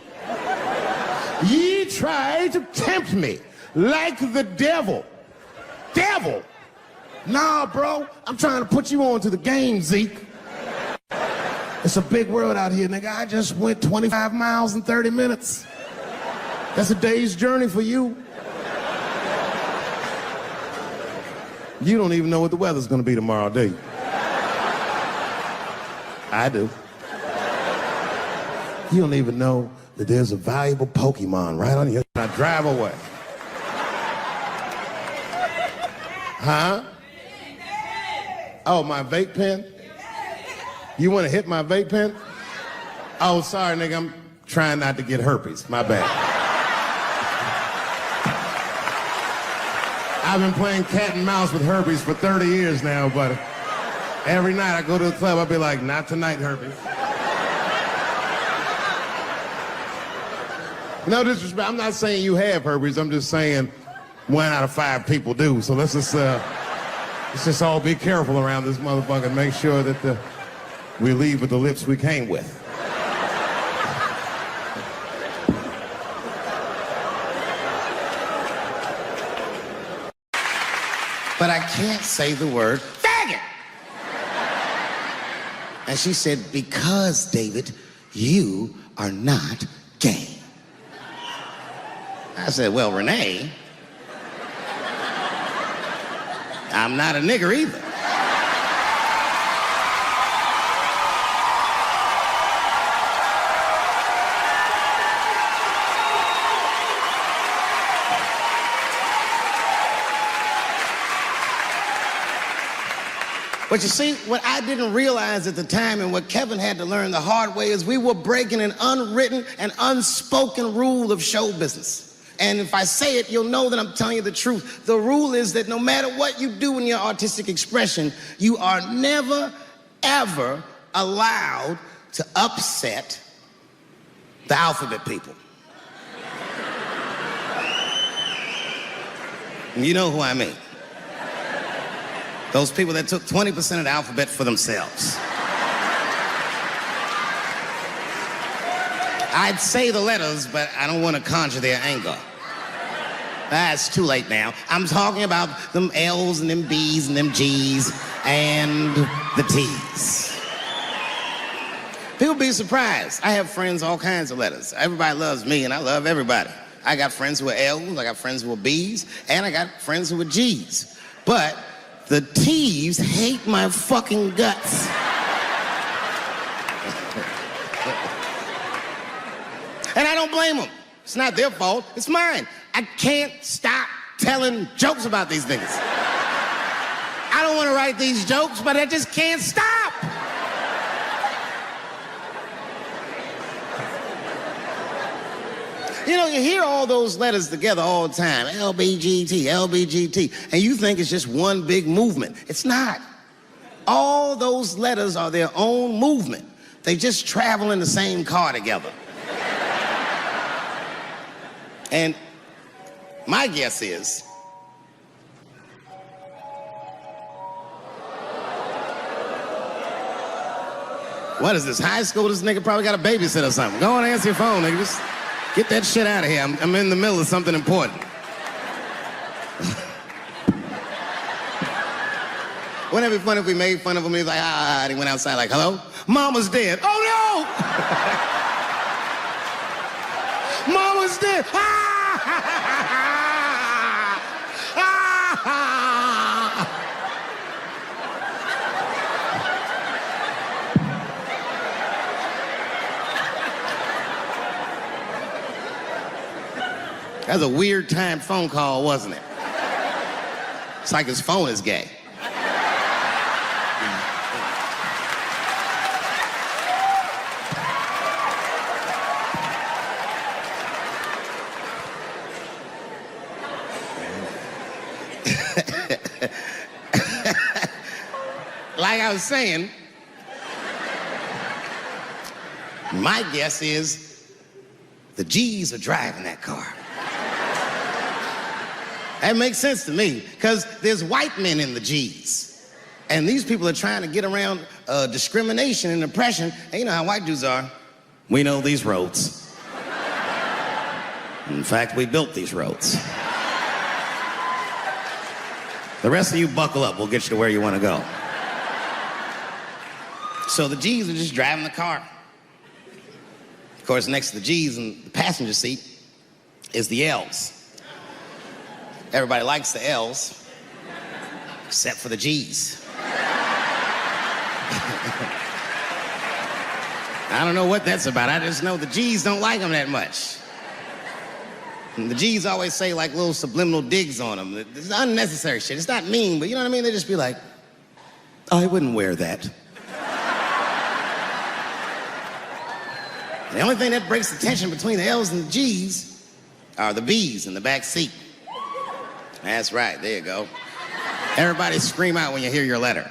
Ye tried to tempt me like the devil. Devil? Nah, bro. I'm trying to put you on to the game, Zeke. It's a big world out here, nigga. I just went 25 miles in 30 minutes. That's a day's journey for you. You don't even know what the weather's gonna be tomorrow, do you? I do. You don't even know that there's a valuable Pokemon right on you. Now drive away. Huh? Oh, my vape pen? You want to hit my vape pen? Oh, sorry, nigga. I'm trying not to get herpes. My bad. I've been playing cat and mouse with herpes for 30 years now, but every night I go to the club, I'll be like, not tonight, herpes. No disrespect, I'm not saying you have herpes, I'm just saying 1 out of 5 people do. So let's just all be careful around this motherfucker and make sure that we leave with the lips we came with. But I can't say the word faggot. And she said, because, David, you are not gay. I said, well, Renee, I'm not a nigger either. But you see, what I didn't realize at the time and what Kevin had to learn the hard way is we were breaking an unwritten and unspoken rule of show business. And if I say it, you'll know that I'm telling you the truth. The rule is that no matter what you do in your artistic expression, you are never, ever allowed to upset the alphabet people. You know who I mean. Those people that took 20% of the alphabet for themselves. I'd say the letters, but I don't want to conjure their anger. It's too late now. I'm talking about them L's and them B's and them G's and the T's. People be surprised. I have friends, all kinds of letters. Everybody loves me and I love everybody. I got friends who are L's, I got friends who are B's, and I got friends who are G's. But the T's hate my fucking guts. And I don't blame them. It's not their fault, it's mine. I can't stop telling jokes about these niggas. I don't want to write these jokes, but I just can't stop. You know, you hear all those letters together all the time, LBGT, LBGT, and you think it's just one big movement. It's not. All those letters are their own movement they just travel in the same car together. And my guess is, what is this, high school? This nigga probably got a babysitter or something. Go on and answer your phone, nigga. Just get that shit out of here. I'm in the middle of something important. Wouldn't it be funny if we made fun of him? He's like, and he went outside like, hello? Mama's dead. Oh, no! Mama's dead. That was a weird time phone call, wasn't it? It's like his phone is gay. Like I was saying, my guess is the G's are driving that car. That makes sense to me, because there's white men in the G's. And these people are trying to get around discrimination and oppression. And you know how white dudes are. We know these roads. In fact, we built these roads. The rest of you buckle up. We'll get you to where you want to go. So the G's are just driving the car. Of course, next to the G's in the passenger seat is the L's. Everybody likes the L's, except for the G's. I don't know what that's about. I just know the G's don't like them that much. And the G's always say like little subliminal digs on them. It's unnecessary shit. It's not mean, but you know what I mean? They just be like, I wouldn't wear that. The only thing that breaks the tension between the L's and the G's are the B's in the back seat. That's right, there you go. Everybody scream out when you hear your letter.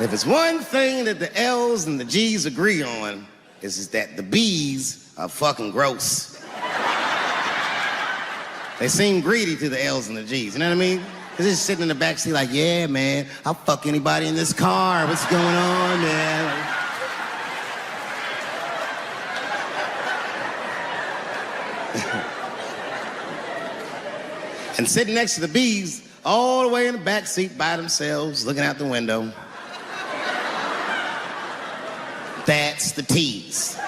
If it's one thing that the L's and the G's agree on, is that the B's are fucking gross. They seem greedy to the L's and the G's, you know what I mean? They're just sitting in the backseat like, yeah, man, I'll fuck anybody in this car. What's going on, man? And sitting next to the B's, all the way in the backseat by themselves, looking out the window. That's the T's.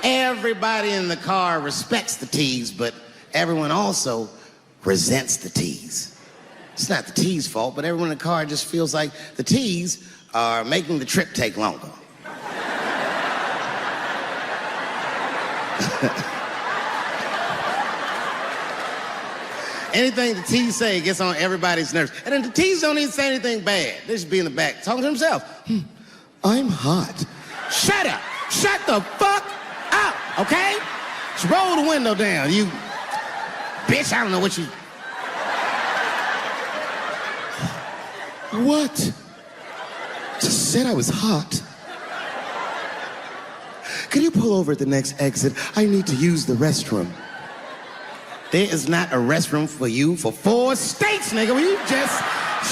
Everybody in the car respects the T's, but everyone also resents the T's. It's not the T's' fault, but everyone in the car just feels like the T's are making the trip take longer. Anything the T's say gets on everybody's nerves. And then the T's don't even say anything bad. They just be in the back talking to themselves. I'm hot. Shut up. Shut the fuck up, okay? Just roll the window down, you bitch. I don't know what you... What? Just said I was hot. Can you pull over at the next exit? I need to use the restroom. There is not a restroom for you for 4 states, nigga. Will you just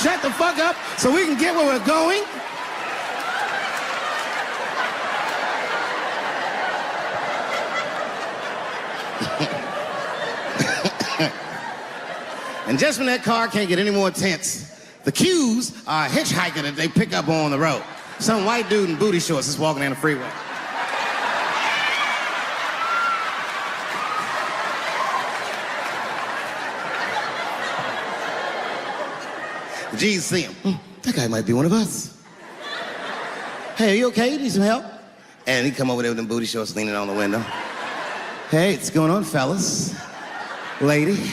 shut the fuck up so we can get where we're going? And just when that car can't get any more tense, the Q's are a hitchhiker that they pick up on the road. Some white dude in booty shorts is walking down the freeway. The G's see him. That guy might be one of us. Hey, are you okay? You need some help? And he come over there with them booty shorts leaning on the window. Hey, what's going on, fellas? Lady?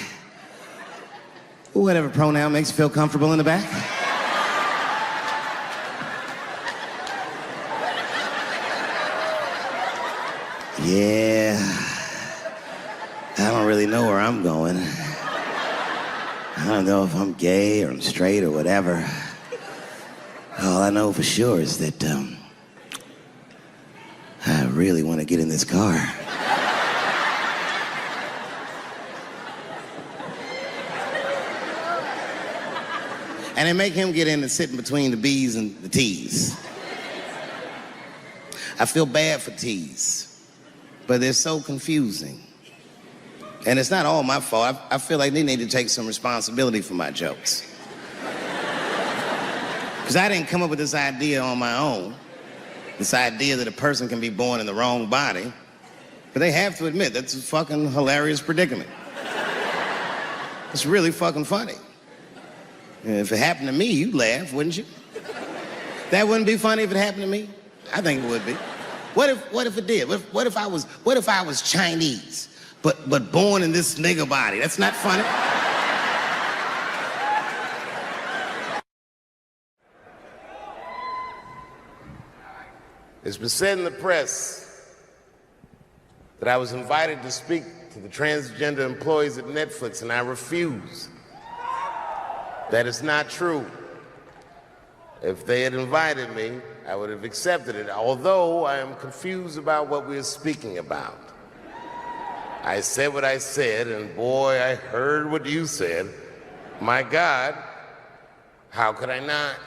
Whatever pronoun makes you feel comfortable in the back. Yeah. really know where I'm going. I don't know if I'm gay or I'm straight or whatever. All I know for sure is that I really want to get in this car. And they make him get in and sit in between the B's and the T's. I feel bad for T's, but they're so confusing. And it's not all my fault. I feel like they need to take some responsibility for my jokes. Because I didn't come up with this idea on my own. This idea that a person can be born in the wrong body. But they have to admit, that's a fucking hilarious predicament. It's really fucking funny. If it happened to me, you'd laugh, wouldn't you? That wouldn't be funny if it happened to me? I think it would be. What if it did? What if I was Chinese, but born in this nigga body? That's not funny. It's been said in the press that I was invited to speak to the transgender employees at Netflix, and I refuse. That is not true. If they had invited me, I would have accepted it, although I am confused about what we are speaking about. I said what I said, and boy, I heard what you said. My God, how could I not?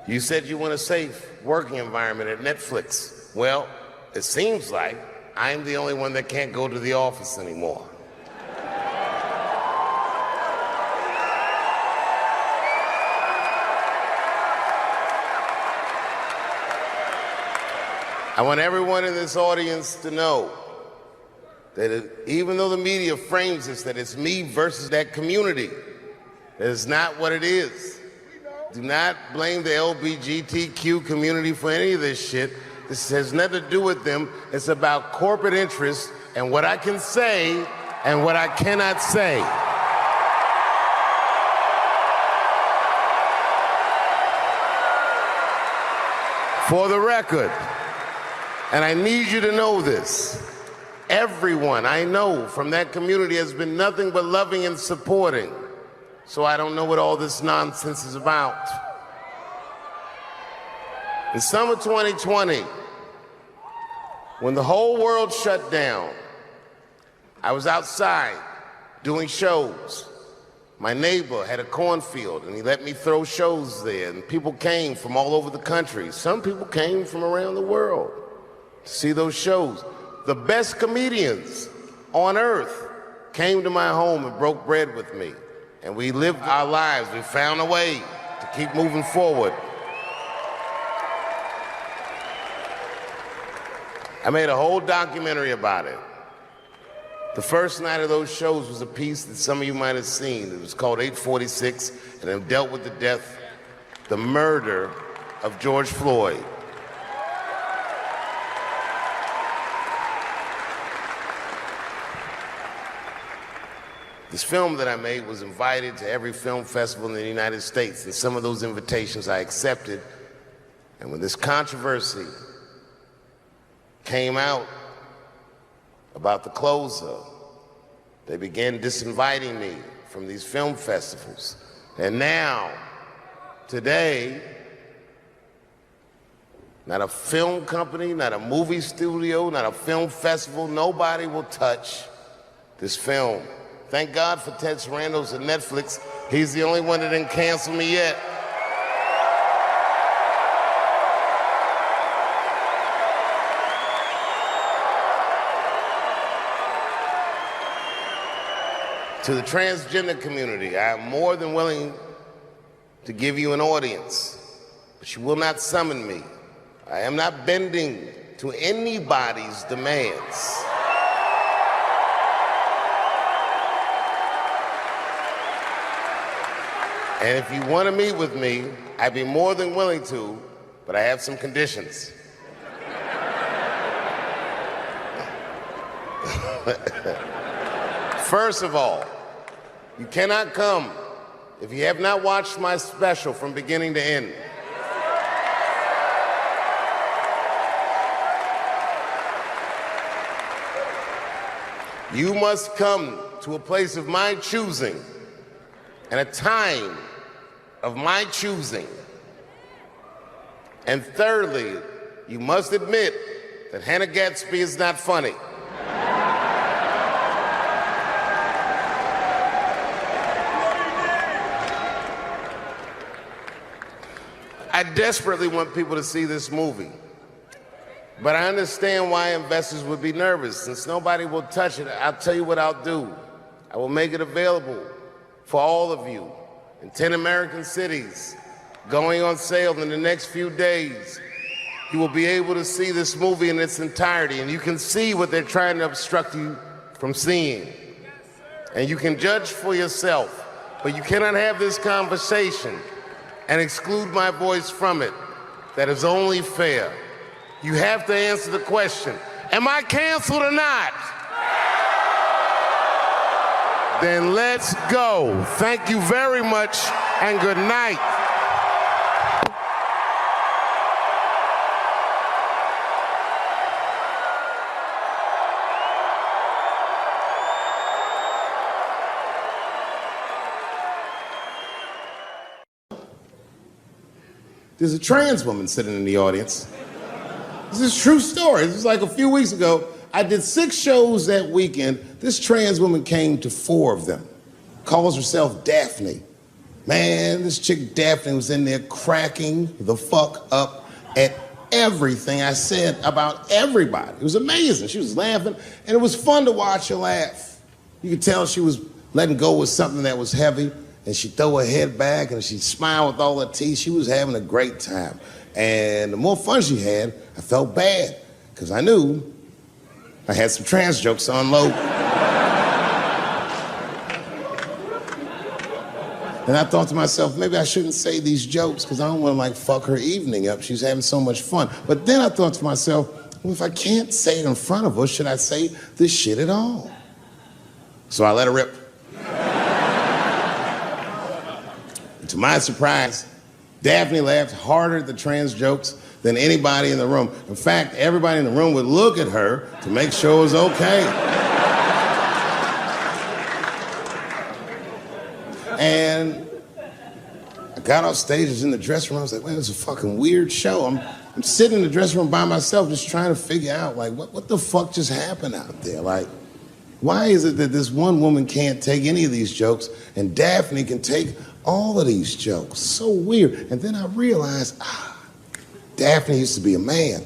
You said you want a safe working environment at Netflix. Well, it seems like I'm the only one that can't go to the office anymore. I want everyone in this audience to know that even though the media frames this, that it's me versus that community, that is not what it is. Do not blame the LGBTQ community for any of this shit. This has nothing to do with them. It's about corporate interests and what I can say and what I cannot say. For the record, and I need you to know this, everyone I know from that community has been nothing but loving and supporting. So I don't know what all this nonsense is about. In summer 2020, when the whole world shut down, I was outside doing shows. My neighbor had a cornfield, and he let me throw shows there, and people came from all over the country. Some people came from around the world to see those shows. The best comedians on earth came to my home and broke bread with me. And we lived our lives. We found a way to keep moving forward. I made a whole documentary about it. The first night of those shows was a piece that some of you might have seen. It was called 846, and it dealt with the death, the murder of George Floyd. This film that I made was invited to every film festival in the United States, and some of those invitations I accepted. And when this controversy came out about the closer, they began disinviting me from these film festivals. And now, today, not a film company, not a movie studio, not a film festival, nobody will touch this film. Thank God for Ted Sarandos and Netflix. He's the only one that didn't cancel me yet. To the transgender community, I am more than willing to give you an audience, but you will not summon me. I am not bending to anybody's demands. And if you want to meet with me, I'd be more than willing to, but I have some conditions. First of all, you cannot come if you have not watched my special from beginning to end. You must come to a place of my choosing and a time of my choosing. And thirdly, you must admit that Hannah Gadsby is not funny. I desperately want people to see this movie, but I understand why investors would be nervous. Since nobody will touch it, I'll tell you what I'll do. I will make it available for all of you in 10 American cities, going on sale in the next few days. You will be able to see this movie in its entirety, and you can see what they're trying to obstruct you from seeing. And you can judge for yourself, but you cannot have this conversation and exclude my voice from it. That is only fair. You have to answer the question, am I canceled or not? Then let's go. Thank you very much, and good night. There's a trans woman sitting in the audience. This is a true story. This was like a few weeks ago. I did 6 shows that weekend. This trans woman came to 4 of them. Calls herself Daphne. Man, this chick Daphne was in there cracking the fuck up at everything I said about everybody. It was amazing. She was laughing, and it was fun to watch her laugh. You could tell she was letting go with something that was heavy, and she'd throw her head back, and she'd smile with all her teeth. She was having a great time. And the more fun she had, I felt bad, because I knew I had some trans jokes to unload. And I thought to myself, maybe I shouldn't say these jokes, because I don't want to, like, fuck her evening up. She's having so much fun. But then I thought to myself, well, if I can't say it in front of her, should I say this shit at all? So I let her rip. To my surprise, Daphne laughed harder at the trans jokes than anybody in the room. In fact, everybody in the room would look at her to make sure it was okay. And I got off stage, I was in the dressing room, I was like, man, this is a fucking weird show. I'm sitting in the dressing room by myself just trying to figure out, like, what the fuck just happened out there? Like, why is it that this one woman can't take any of these jokes and Daphne can take all of these jokes? So weird. And then I realized, Daphne used to be a man.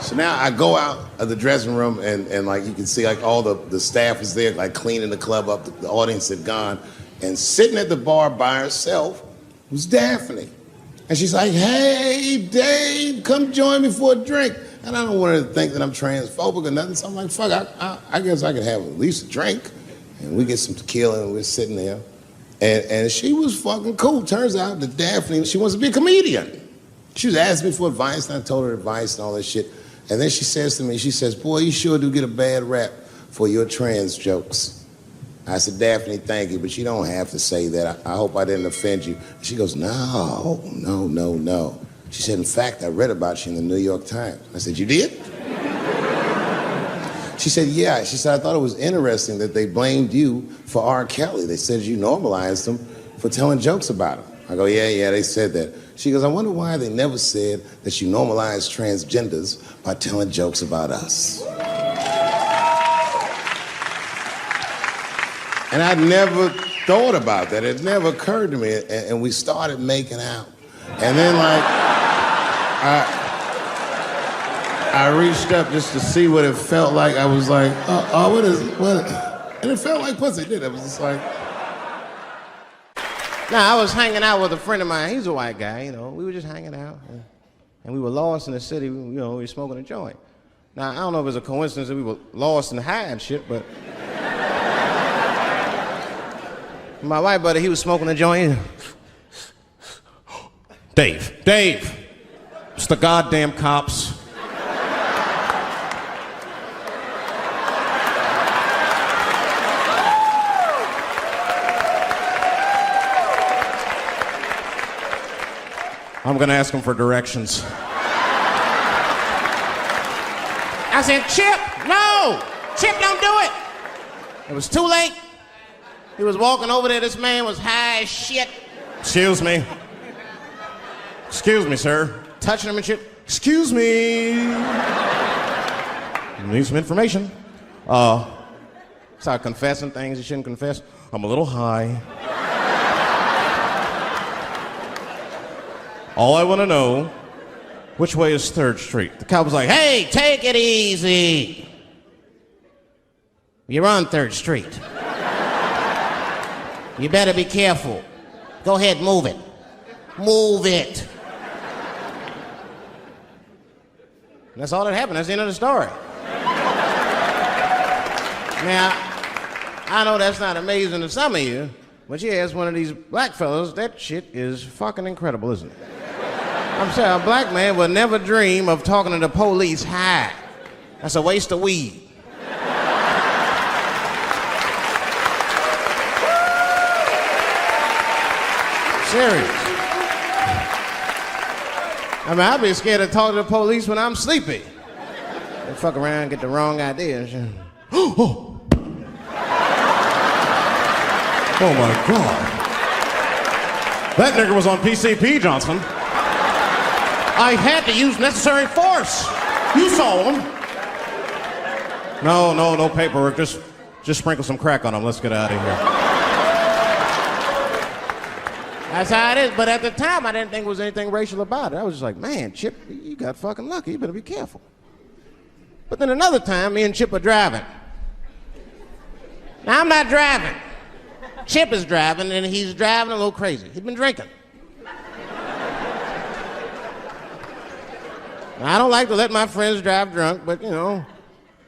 So now I go out of the dressing room and like you can see like all the staff was there like cleaning the club up, the audience had gone, and sitting at the bar by herself was Daphne. And she's like, hey, Dave, come join me for a drink. And I don't want her to think that I'm transphobic or nothing, so I'm like, fuck, I guess I could have at least a drink. And we get some tequila and we're sitting there. And she was fucking cool. Turns out that Daphne, she wants to be a comedian. She was asking me for advice, and I told her advice and all that shit. And then she says to me, she says, boy, you sure do get a bad rap for your trans jokes. I said, Daphne, thank you, but you don't have to say that. I hope I didn't offend you. She goes, no. She said, in fact, I read about you in the New York Times. I said, you did? She said, yeah. She said, I thought it was interesting that they blamed you for R. Kelly. They said you normalized him for telling jokes about him. I go, yeah, they said that. She goes, I wonder why they never said that you normalized transgenders by telling jokes about us. And I'd never thought about that. It never occurred to me. And we started making out. And then, like, I reached up just to see what it felt like. I was like, what? And it felt like pussy, did it? I was just like... Now, I was hanging out with a friend of mine. He's a white guy, you know. We were just hanging out. And we were lost in the city, you know, we were smoking a joint. Now, I don't know if it's a coincidence that we were lost in the high and shit, but... My white buddy, he was smoking a joint. Dave, it's the goddamn cops. I'm gonna ask him for directions. I said, Chip, no! Chip, don't do it! It was too late. He was walking over there. This man was high as shit. Excuse me. Excuse me, sir. Touching him and shit. Excuse me. Need some information. Start confessing things you shouldn't confess. I'm a little high. All I want to know, which way is 3rd Street? The cop was like, hey, take it easy. You're on 3rd Street. You better be careful. Go ahead, move it. Move it. And that's all that happened. That's the end of the story. Now, I know that's not amazing to some of you, but you ask one of these black fellas, that shit is fucking incredible, isn't it? I'm saying a black man would never dream of talking to the police high. That's a waste of weed. Serious. I mean, I'd be scared to talk to the police when I'm sleepy. They fuck around and get the wrong idea and shit. Oh my God. That nigger was on PCP, Johnson. I had to use necessary force. You saw him. No paperwork. Just sprinkle some crack on him. Let's get out of here. That's how it is. But at the time, I didn't think there was anything racial about it. I was just like, man, Chip, you got fucking lucky. You better be careful. But then another time, me and Chip are driving. Now, I'm not driving. Chip is driving, and he's driving a little crazy. He'd been drinking. Now, I don't like to let my friends drive drunk, but, you know,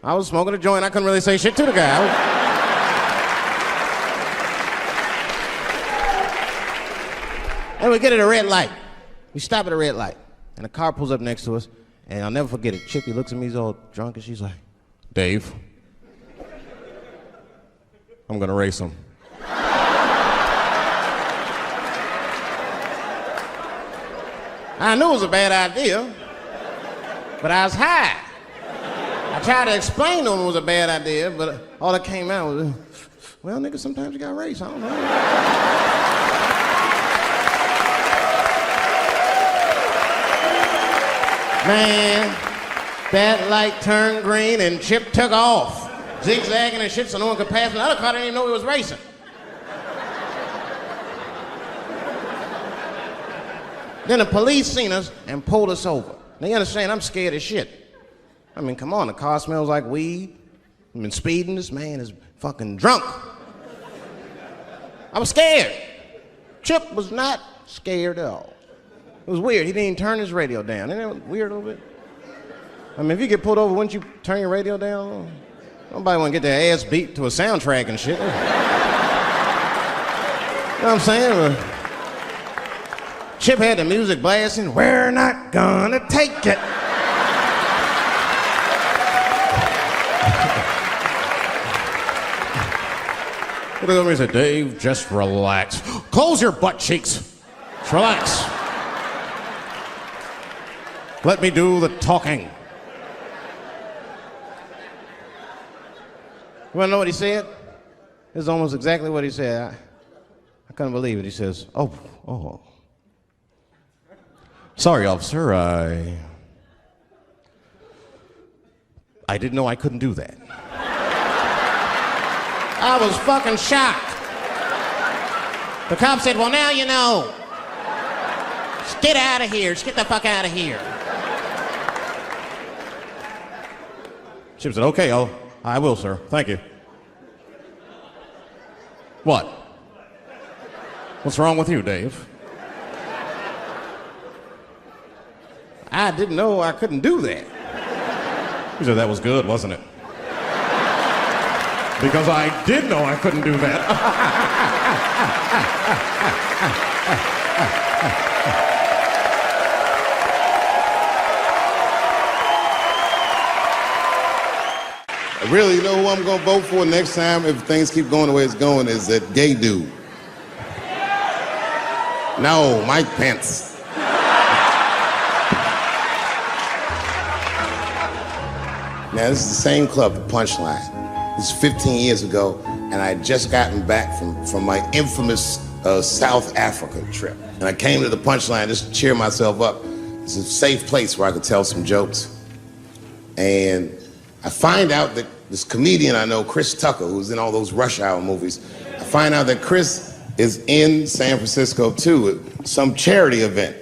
I was smoking a joint. I couldn't really say shit to the guy. And we get at a red light. We stop at a red light, and a car pulls up next to us, and I'll never forget it. Chippy looks at me, he's all drunk, and she's like, Dave, I'm gonna race him. I knew it was a bad idea, but I was high. I tried to explain to him it was a bad idea, but all that came out was, well, nigga, sometimes you gotta race, I don't know. Man, that light turned green and Chip took off, zigzagging and shit so no one could pass. The other car didn't even know he was racing. Then the police seen us and pulled us over. Now you understand, I'm scared as shit. I mean, come on, the car smells like weed. I've been speeding, this man is fucking drunk. I was scared. Chip was not scared at all. It was weird, he didn't even turn his radio down. Isn't that weird a little bit? I mean, if you get pulled over, wouldn't you turn your radio down? Nobody want to get their ass beat to a soundtrack and shit. You know what I'm saying? Chip had the music blasting. We're not gonna take it. He looked at me and said, Dave, just relax. Close your butt cheeks. Just relax. Let me do the talking. You wanna know what he said? This is almost exactly what he said. I couldn't believe it. He says, oh. Sorry, officer, I didn't know I couldn't do that. I was fucking shocked. The cop said, well, now you know. Just get out of here. Just get the fuck out of here. Chip said, okay, I will, sir. Thank you. What? What's wrong with you, Dave? I didn't know I couldn't do that. He said, that was good, wasn't it? Because I did know I couldn't do that. Really, you know who I'm gonna vote for next time if things keep going the way it's going is that gay dude. No, Mike Pence. Now, this is the same club, the Punchline. This is 15 years ago, and I had just gotten back from my infamous South Africa trip. And I came to the Punchline just to cheer myself up. It's a safe place where I could tell some jokes. And I find out that this comedian I know, Chris Tucker, who's in all those Rush Hour movies, I find out that Chris is in San Francisco too at some charity event.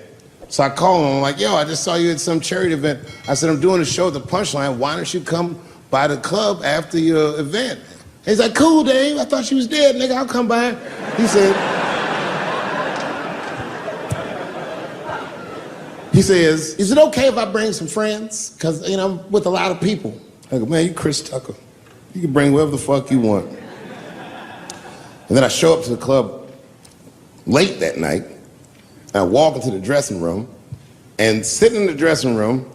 So I call him, I'm like, yo, I just saw you at some charity event. I said, I'm doing a show at the Punchline. Why don't you come by the club after your event? He's like, cool, Dave. I thought she was dead, nigga. I'll come by. He says, is it okay if I bring some friends? Because, you know, I'm with a lot of people. I go, man, you Chris Tucker. You can bring whoever the fuck you want. And then I show up to the club late that night, and I walk into the dressing room, and sitting in the dressing room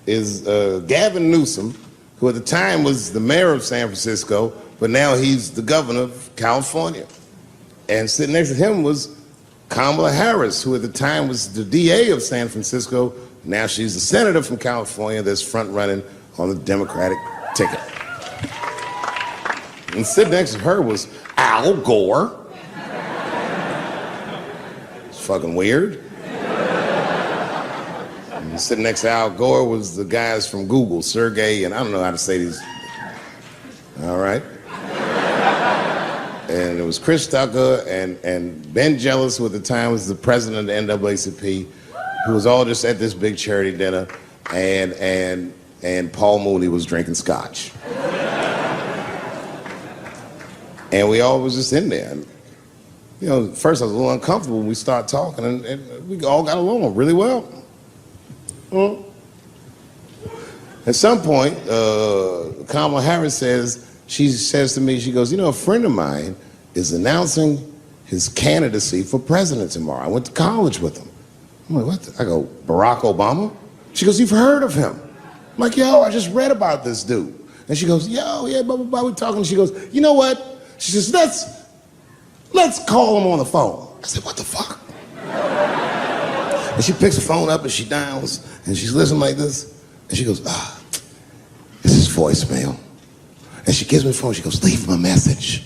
is Gavin Newsom, who at the time was the mayor of San Francisco, but now he's the governor of California. And sitting next to him was Kamala Harris, who at the time was the DA of San Francisco. Now she's the senator from California that's front running on the Democratic ticket. And sitting next to her was Al Gore. It's fucking weird. And sitting next to Al Gore was the guys from Google, Sergey, and I don't know how to say these. All right. And it was Chris Tucker and Ben Jealous, who at the time was the president of the NAACP, who was all just at this big charity dinner, and Paul Mooney was drinking scotch. And we all was just in there. And, you know, at first I was a little uncomfortable when we started talking, and we all got along really well. At some point, Kamala Harris says to me, she goes, you know, a friend of mine is announcing his candidacy for president tomorrow. I went to college with him. I'm like, what? I go, Barack Obama? She goes, you've heard of him? I'm like, yo, I just read about this dude. And she goes, yo, yeah, blah, blah, blah, we're talking. She goes, you know what? She says, let's call him on the phone. I said, what the fuck? And she picks the phone up and she dials and she's listening like this. And she goes, this is voicemail. And she gives me the phone, she goes, leave him a message.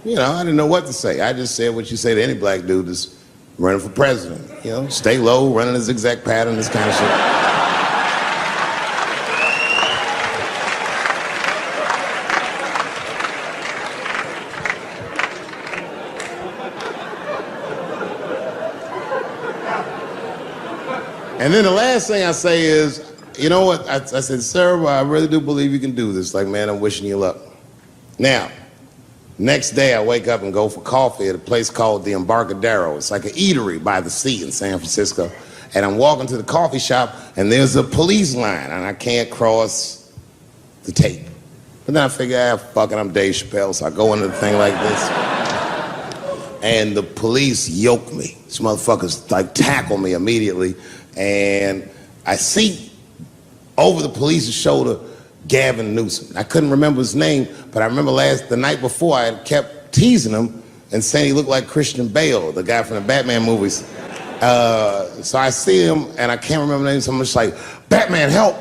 You know, I didn't know what to say. I just said what you say to any black dude that's running for president. You know, stay low, running a zigzag pattern, this kind of shit. And then the last thing I say is, you know what? I said, sir, I really do believe you can do this. Like, man, I'm wishing you luck. Now, next day I wake up and go for coffee at a place called the Embarcadero. It's like an eatery by the sea in San Francisco. And I'm walking to the coffee shop and there's a police line and I can't cross the tape. But then I figure, fuck it, I'm Dave Chappelle, so I go into the thing like this. And the police yoke me. These motherfuckers like tackle me immediately. And I see over the police's shoulder Gavin Newsom. I couldn't remember his name, but I remember the night before I had kept teasing him and saying he looked like Christian Bale, the guy from the Batman movies. So I see him and I can't remember the name, so I'm just like, Batman, help!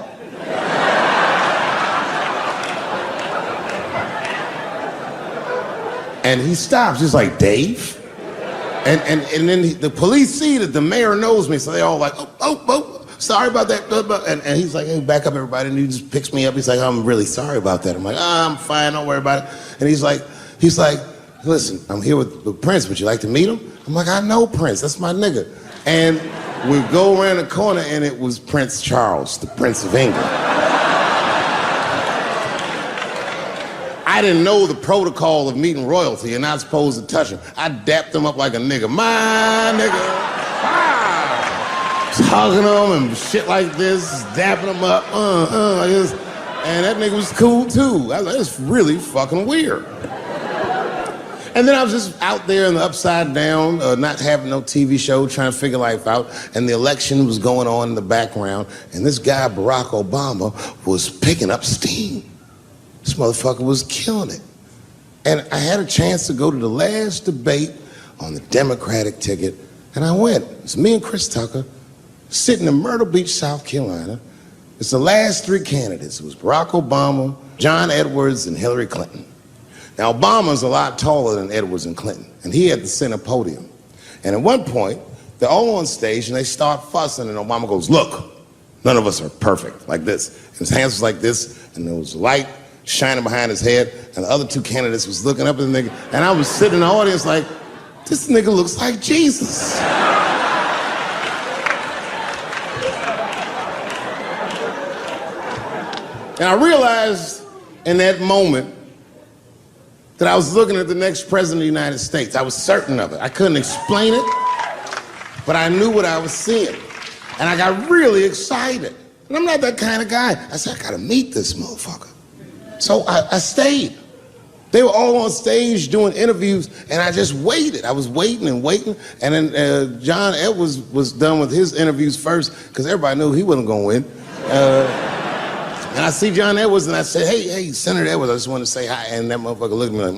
And he stops, he's like, Dave? And then the police see that the mayor knows me, so they all like, oh, sorry about that. And he's like, hey, back up, everybody. And he just picks me up. He's like, I'm really sorry about that. I'm like, I'm fine, don't worry about it. And he's like, listen, I'm here with Prince. Would you like to meet him? I'm like, I know Prince. That's my nigga. And we go around the corner, and it was Prince Charles, the Prince of England. I didn't know the protocol of meeting royalty. You're not supposed to touch him. I dapped him up like a nigga. My nigga. Ah! Just hugging him and shit like this, dapping him up. Like this. And that nigga was cool too. I was like, it's really fucking weird. And then I was just out there in the upside down, not having no TV show, trying to figure life out. And the election was going on in the background. And this guy, Barack Obama, was picking up steam. This motherfucker was killing it. And I had a chance to go to the last debate on the Democratic ticket, and I went. It's me and Chris Tucker sitting in Myrtle Beach, South Carolina, It's the last three candidates. It was Barack Obama, John Edwards, and Hillary Clinton. Now, Obama's a lot taller than Edwards and Clinton, and he had the center podium. And at one point, they're all on stage, and they start fussing, and Obama goes, look, none of us are perfect, like this. And his hands was like this, and there was light shining behind his head, and the other two candidates was looking up at the nigga, and I was sitting in the audience like, this nigga looks like Jesus. And I realized in that moment that I was looking at the next president of the United States. I was certain of it. I couldn't explain it, but I knew what I was seeing. And I got really excited. And I'm not that kind of guy. I said, I gotta meet this motherfucker. So I stayed. They were all on stage doing interviews, and I just waited. I was waiting and waiting, and then John Edwards was done with his interviews first, because everybody knew he wasn't gonna win. And I see John Edwards, and I said, hey, Senator Edwards, I just want to say hi. And that motherfucker looked at me like,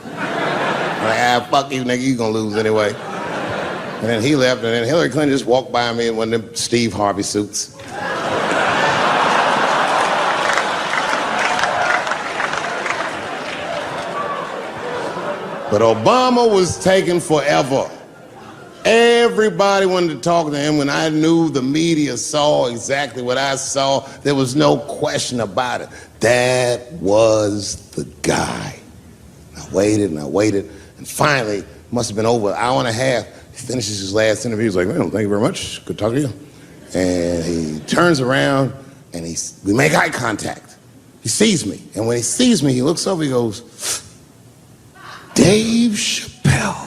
I'm like, fuck you, nigga, you gonna lose anyway. And then he left, and then Hillary Clinton just walked by me in one of them Steve Harvey suits. But Obama was taking forever. Everybody wanted to talk to him. When I knew the media saw exactly what I saw, there was no question about it. That was the guy. I waited and I waited, and finally, must have been over an hour and a half, he finishes his last interview. He's like, well, thank you very much. Good talking to you. And he turns around, and we make eye contact. He sees me, and when he sees me, he looks over, he goes, Dave Chappelle.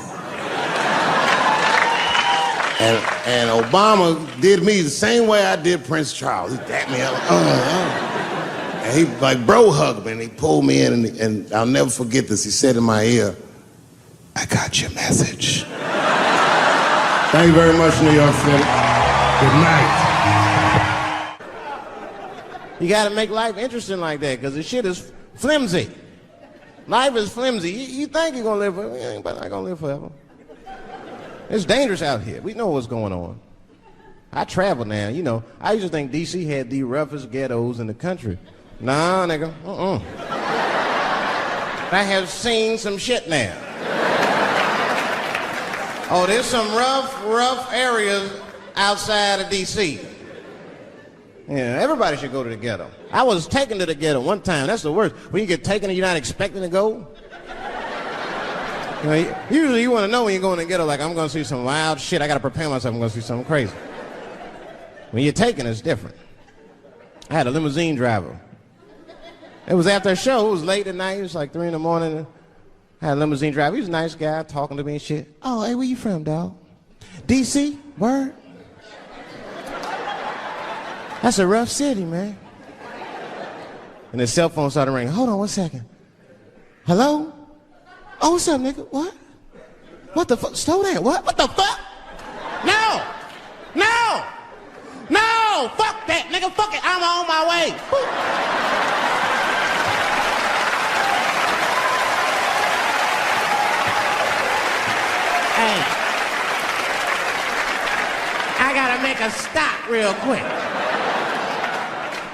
And Obama did me the same way I did Prince Charles. He dapped me up, and he like bro hugged me, and he pulled me in, and I'll never forget this. He said in my ear, I got your message. Thank you very much, New York City. Good night. You gotta make life interesting like that, because the shit is flimsy. Life is flimsy. You think you're gonna live forever, you ain't not gonna live forever. It's dangerous out here. We know what's going on. I travel now, you know. I used to think D.C. had the roughest ghettos in the country. Nah, nigga, I have seen some shit now. Oh, there's some rough areas outside of D.C. Yeah, everybody should go to the ghetto. I was taken to the ghetto one time. That's the worst. When you get taken and you're not expecting to go. You know, usually you want to know when you're going to the ghetto, like, I'm going to see some wild shit. I got to prepare myself. I'm going to see something crazy. When you're taken, it's different. I had a limousine driver. It was after a show. It was late at night. It was like 3 in the morning. I had a limousine driver. He was a nice guy, talking to me and shit. Oh, hey, where you from, dog? D.C.? Word? That's a rough city, man. And his cell phone started ringing. Hold on 1 second. Hello? Oh, what's up, nigga? What? What the fuck? Slow down. What? What the fuck? No! No! No! Fuck that, nigga. Fuck it. I'm on my way. Hey. I gotta make a stop real quick.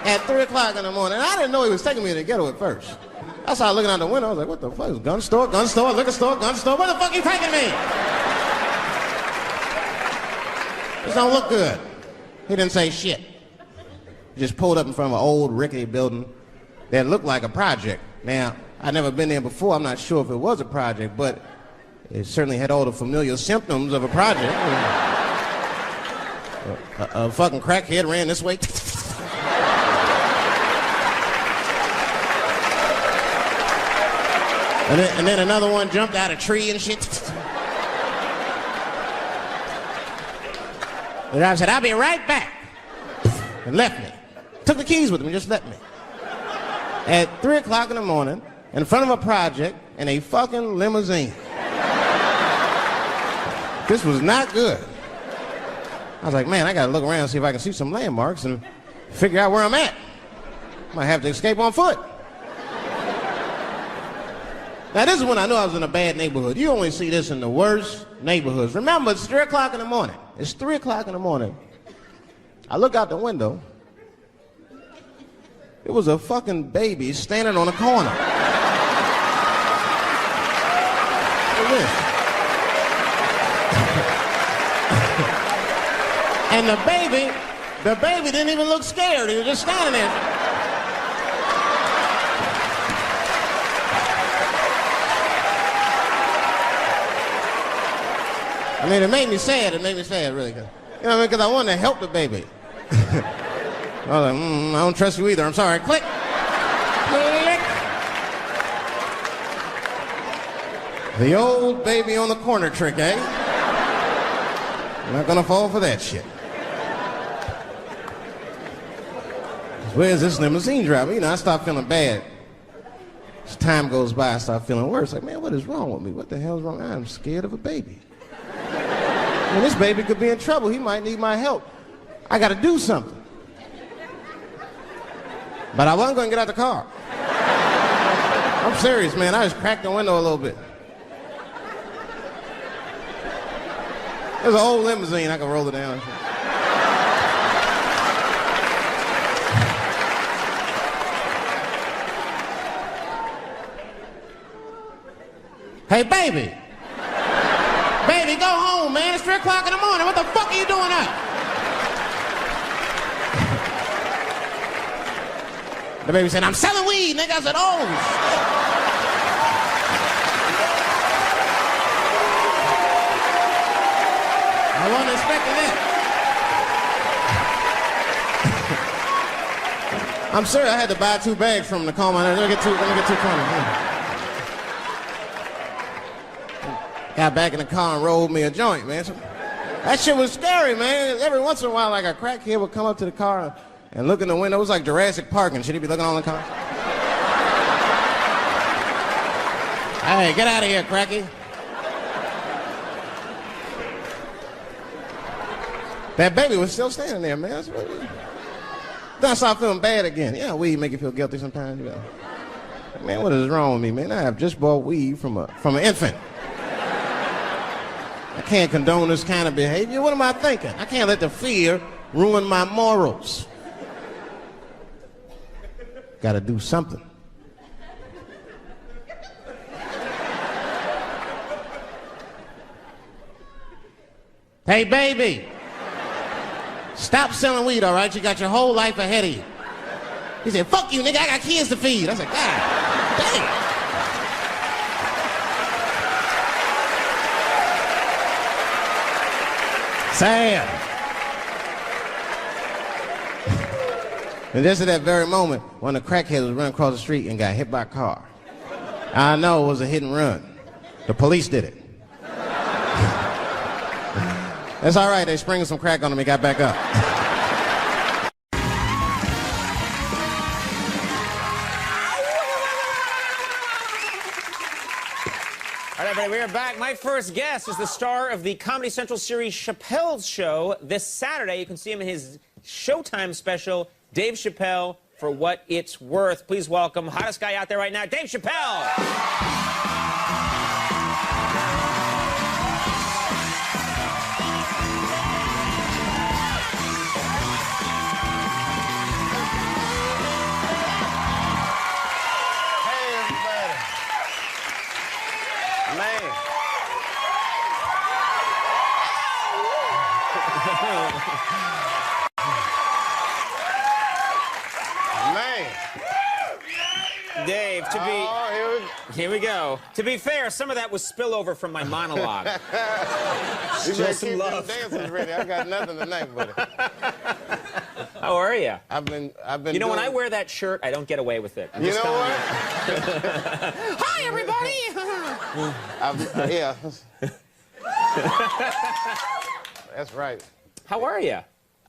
At 3 o'clock in the morning. I didn't know he was taking me to the ghetto at first. I started looking out the window. I was like, what the fuck? Is gun store, liquor store, gun store? Where the fuck you taking me? This don't look good. He didn't say shit. He just pulled up in front of an old rickety building that looked like a project. Now, I'd never been there before. I'm not sure if it was a project, but it certainly had all the familiar symptoms of a project. A fucking crackhead ran this way. And then another one jumped out of a tree and shit. The driver said, I'll be right back. And left me. Took the keys with him and just left me. At 3 o'clock in the morning, in front of a project, in a fucking limousine. This was not good. I was like, man, I gotta look around and see if I can see some landmarks and figure out where I'm at. Might have to escape on foot. Now, this is when I knew I was in a bad neighborhood. You only see this in the worst neighborhoods. Remember, it's 3 o'clock in the morning. It's 3 o'clock in the morning. I look out the window, It was a fucking baby standing on a corner. Look at this. And the baby didn't even look scared. He was just standing there. I mean, it made me sad. It made me sad, really. You know what I mean? Because I wanted to help the baby. I was like, I don't trust you either. I'm sorry. Click. Click. The old baby on the corner trick, eh? I'm not gonna fall for that shit. Where's this limousine driver? You know, I start feeling bad. As time goes by, I start feeling worse. Like, man, what is wrong with me? What the hell's wrong? I'm scared of a baby. I mean, this baby could be in trouble. He might need my help. I gotta do something. But I wasn't gonna get out the car. I'm serious, man. I just cracked the window a little bit. There's an old limousine. I can roll it down. Hey, baby. Baby, go home, man. It's 3 o'clock in the morning. What the fuck are you doing up? The baby said, I'm selling weed, nigga. I said, oh, shit. I wasn't expecting that. I'm sorry, I had to buy 2 bags from him to calm my nerves. Let me get 2 corners. Got back in the car and rolled me a joint, man. So, that shit was scary, man. Every once in a while, like a crackhead would come up to the car and look in the window. It was like Jurassic Park, and should he be looking on the car? Hey, get out of here, cracky. That baby was still standing there, man. Then I started feeling bad again. Yeah, weed make you feel guilty sometimes. You know. Man, what is wrong with me, man? I have just bought weed from an infant. I can't condone this kind of behavior. What am I thinking? I can't let the fear ruin my morals. Gotta do something. Hey, baby. Stop selling weed, all right? You got your whole life ahead of you. He said, fuck you, nigga. I got kids to feed. I said, God damn. Sam. And just at that very moment, one of the crackheads was running across the street and got hit by a car. I know it was a hit and run. The police did it. That's all right. They sprinkled some crack on him and got back up. All right, everybody, we are back. My first guest is the star of the Comedy Central series Chappelle's Show. This Saturday, you can see him in his Showtime special, Dave Chappelle, For What It's Worth. Please welcome, hottest guy out there right now, Dave Chappelle. Man. Dave, here we go. To be fair, some of that was spillover from my monologue. You better keep them dancers ready. I got nothing tonight, buddy. How are you? I've been. You know, when I wear that shirt, I don't get away with it. You know what? Hi, everybody. Yeah. That's right. How are you?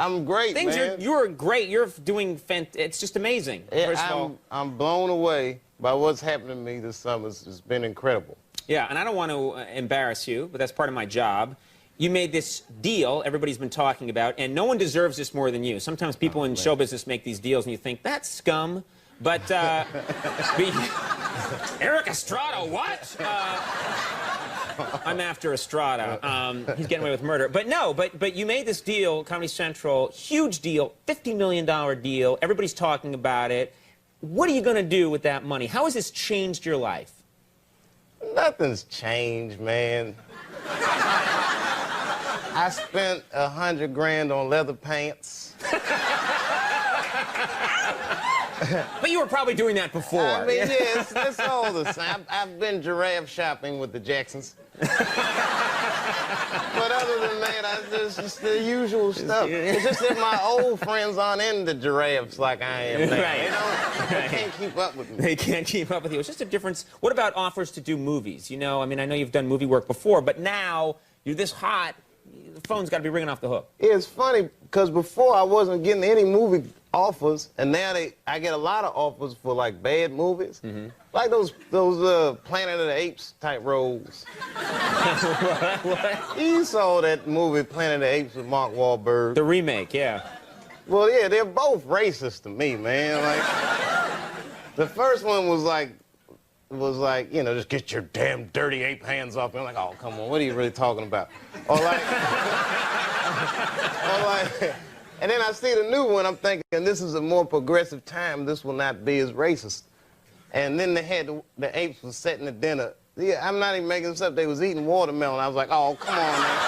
I'm great, man. You're great. You're doing it's just amazing. First of all, I'm blown away by what's happened to me this summer. It's been incredible. Yeah, and I don't want to embarrass you, but that's part of my job. You made this deal everybody's been talking about, and no one deserves this more than you. Sometimes people in show business make these deals, and you think, that's scum. But, Eric Estrada, what? I'm after Estrada. He's getting away with murder. But no, but you made this deal, Comedy Central, huge deal, $50 million deal. Everybody's talking about it. what are you going to do with that money? How has this changed your life? Nothing's changed, man. I spent 100 grand on leather pants. But you were probably doing that before. I mean, yeah, it's all the same. I've been giraffe shopping with the Jacksons. But other than that, it's just the usual stuff. It's just that my old friends aren't into giraffes like I am now. Right. They can't keep up with me. They can't keep up with you. It's just a difference. What about offers to do movies? You know, I mean, I know you've done movie work before, but now you're this hot, the phone's got to be ringing off the hook. It's funny, because before I wasn't getting any movie offers, and now I get a lot of offers for, like, bad movies. Like those Planet of the Apes type roles. What? You saw that movie, Planet of the Apes, with Mark Wahlberg. The remake, yeah. Well, yeah, they're both racist to me, man. Like, the first one was like, you know, just get your damn dirty ape hands off me. I'm like, oh, come on, what are you really talking about? Or like, and then I see the new one, I'm thinking, this is a more progressive time, this will not be as racist. And then they had the apes was setting the dinner. Yeah, I'm not even making this up, they was eating watermelon. I was like, oh, come on, man.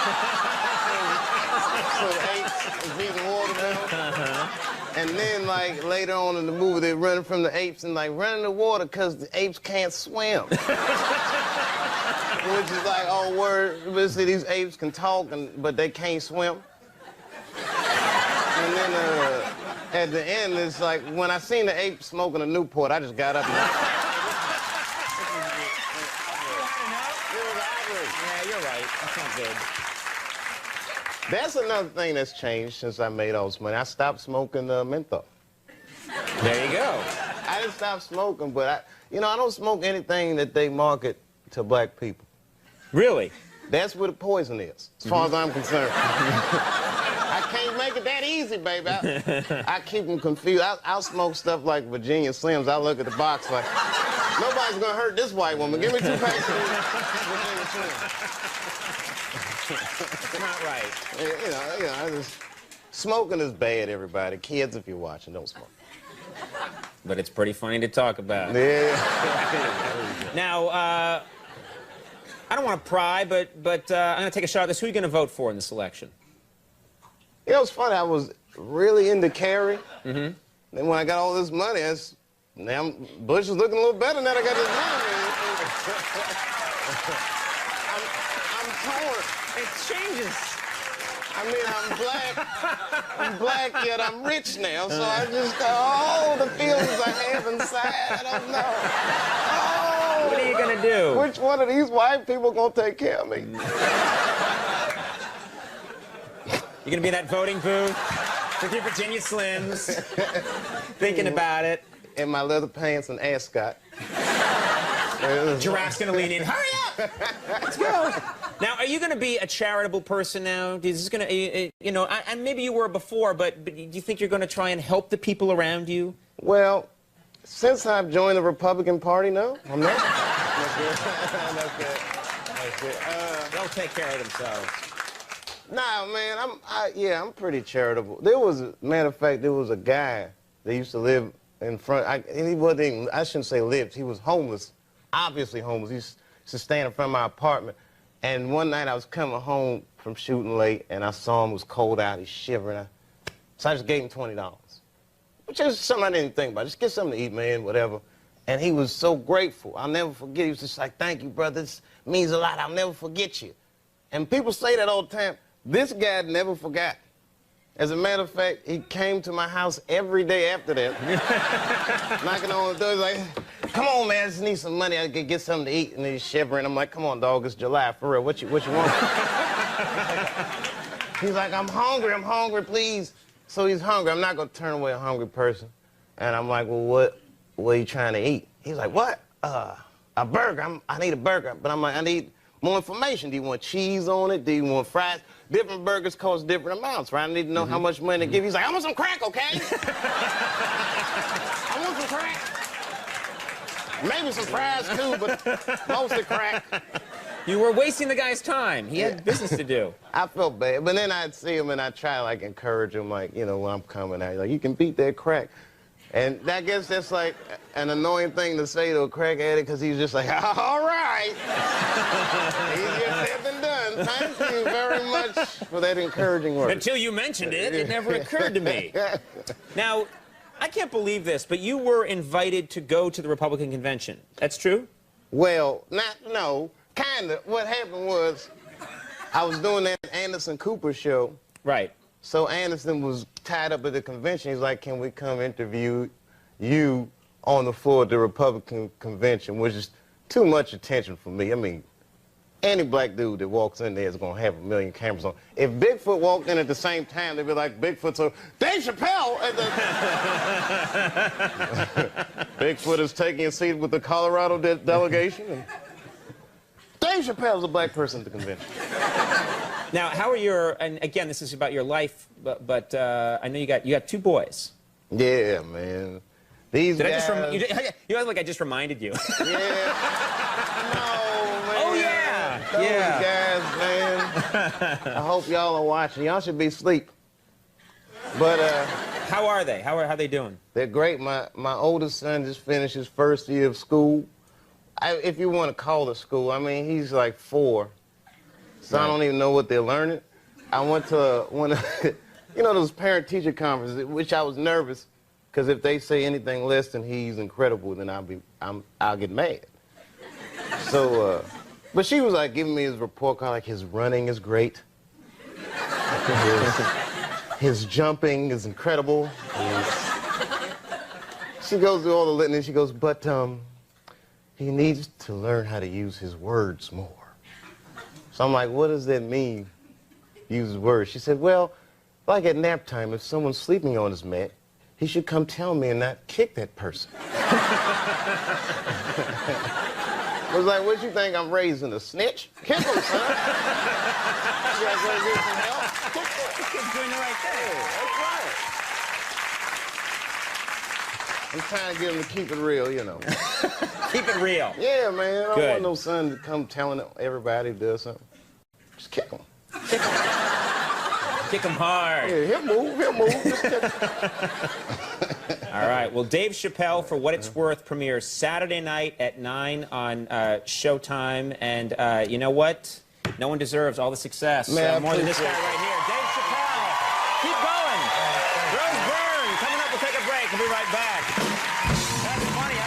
So the apes was eating watermelon. And then, like, later on in the movie, they're running from the apes and, like, running the water because the apes can't swim. Which is like, oh, word, see, these apes can talk, but they can't swim. And then at the end, it's like, when I seen the ape smoking a Newport, I just got up and... Yeah, you're right. That's not good. That's another thing that's changed since I made all this money. I stopped smoking menthol. There you go. I didn't stop smoking, but I don't smoke anything that they market to black people. Really? That's where the poison is, as far as I'm concerned. I can't make it that easy, baby. I keep them confused. I'll smoke stuff like Virginia Slims. I look at the box like, nobody's gonna hurt this white woman. Give me 2 packs of Virginia Slims. It's not right. You know, smoking is bad, everybody. Kids, if you're watching, don't smoke. But it's pretty funny to talk about. Yeah. Now, I don't want to pry, but I'm going to take a shot at this. Who are you going to vote for in this election? You know, it's funny. I was really into Kerry. Then when I got all this money, now Bush is looking a little better now that I got this money. I'm torn. It changes. I mean, I'm black, yet I'm rich now, so I just, the feelings I have inside, I don't know. Oh, What are you going to do? which one of these white people gonna take care of me? You're going to be in that voting booth with your Virginia Slims, thinking about it. In my leather pants and ascot. Giraffe's going to lean in. Hurry up! Let's go. Now, are you going to be a charitable person now? Is this going to, you know, and maybe you were before, but do you think you're going to try and help the people around you? Well, since I've joined the Republican Party, no, I'm not. That's good. They'll take care of themselves. Nah, man, I'm pretty charitable. Matter of fact, there was a guy that used to live in front, and he wasn't even, I shouldn't say lived, he was homeless, obviously homeless. He used to stand in front of my apartment. And one night I was coming home from shooting late, and I saw him, it was cold out, he's shivering. So I just gave him $20, which is something I didn't think about. Just get something to eat, man, whatever. And he was so grateful. I'll never forget. He was just like, thank you, brother. This means a lot. I'll never forget you. And people say that all the time. This guy never forgot. As a matter of fact, he came to my house every day after that, knocking on the door, like, come on, man, I just need some money. I could get something to eat. And he's shivering. I'm like, come on, dog, it's July, for real. What you want? He's like, I'm hungry, please. So he's hungry. I'm not going to turn away a hungry person. And I'm like, well, what are you trying to eat? He's like, what? A burger. I need a burger. But I'm like, I need more information. Do you want cheese on it? Do you want fries? Different burgers cost different amounts, right? I need to know how much money to give. He's like, I want some crack, okay? I want some crack. Maybe some fries, too, but mostly crack. You were wasting the guy's time. He had business to do. I felt bad, but then I'd see him and I'd try to, like, encourage him, like, you know, when I'm coming out, like, you can beat that crack. And I guess that's like an annoying thing to say to a crack addict because he's just like, all right. Easier said than done. Thank you very much for that encouraging word. Until you mentioned it, it never occurred to me. Now, I can't believe this, but you were invited to go to the Republican convention. That's true? Well, no, kind of. What happened was I was doing that Anderson Cooper show. Right. So Anderson was tied up at the convention. He's like, can we come interview you on the floor at the Republican convention, which is too much attention for me. I mean, any black dude that walks in there is going to have a million cameras on. If Bigfoot walked in at the same time, they'd be like, Bigfoot, so Dave Chappelle at the... Bigfoot is taking a seat with the Colorado delegation. And Dave Chappelle's a black person at the convention. Now, how are your, and again, this is about your life, but I know you got two boys. Yeah, man. These Did guys... I just you act like I just reminded you. Yeah. No, man. Oh, yeah. Those Yeah. guys, man. I hope y'all are watching. Y'all should be asleep. But, How are they? How are they doing? they're great. My oldest son just finished his first year of school. If you want to call it school, I mean, he's like 4. So I don't even know what they're learning. I went to one of, you know, those parent-teacher conferences, which I was nervous, because if they say anything less than he's incredible, then I'll get mad. So, but she was like giving me his report card, like his running is great. His jumping is incredible. She goes through all the litany, she goes, but he needs to learn how to use his words more. So I'm like, what does that mean, use his words? She said, well, like at nap time, if someone's sleeping on his mat, he should come tell me and not kick that person. I was like, what you think I'm raising, a snitch? Kick him, son. You guys want to get some help? Kick him. The kid's doing the right thing. Yeah, that's right. I'm trying to get him to keep it real, you know. Keep it real. Yeah, man. I don't Good. want no son to come telling everybody to do something. Just kick him. Kick him hard. Yeah, he'll move. Just kick him. All right. Well, Dave Chappelle, For What It's Worth, premieres Saturday night at 9 on Showtime. And you know what? No one deserves all the success Man, more than this guy right here. Dave Chappelle. Keep going. Rose Byrne. Coming up, we'll take a break. We'll be right back. That's funny.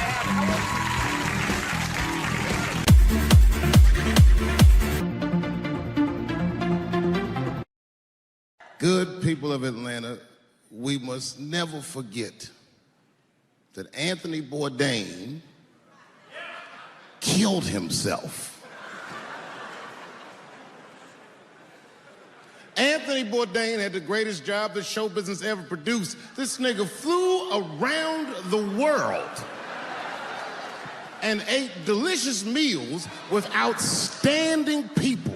Good people of Atlanta, we must never forget that Anthony Bourdain killed himself. Anthony Bourdain had the greatest job that show business ever produced. This nigga flew around the world and ate delicious meals with outstanding people.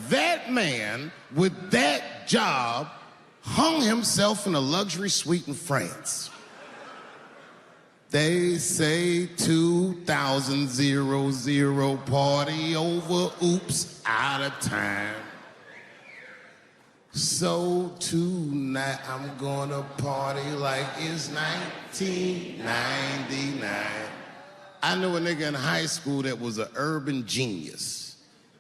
That man, with that job, hung himself in a luxury suite in France. They say 2000 party over, oops, out of time. So tonight I'm gonna party like it's 1999. I knew a nigga in high school that was an urban genius.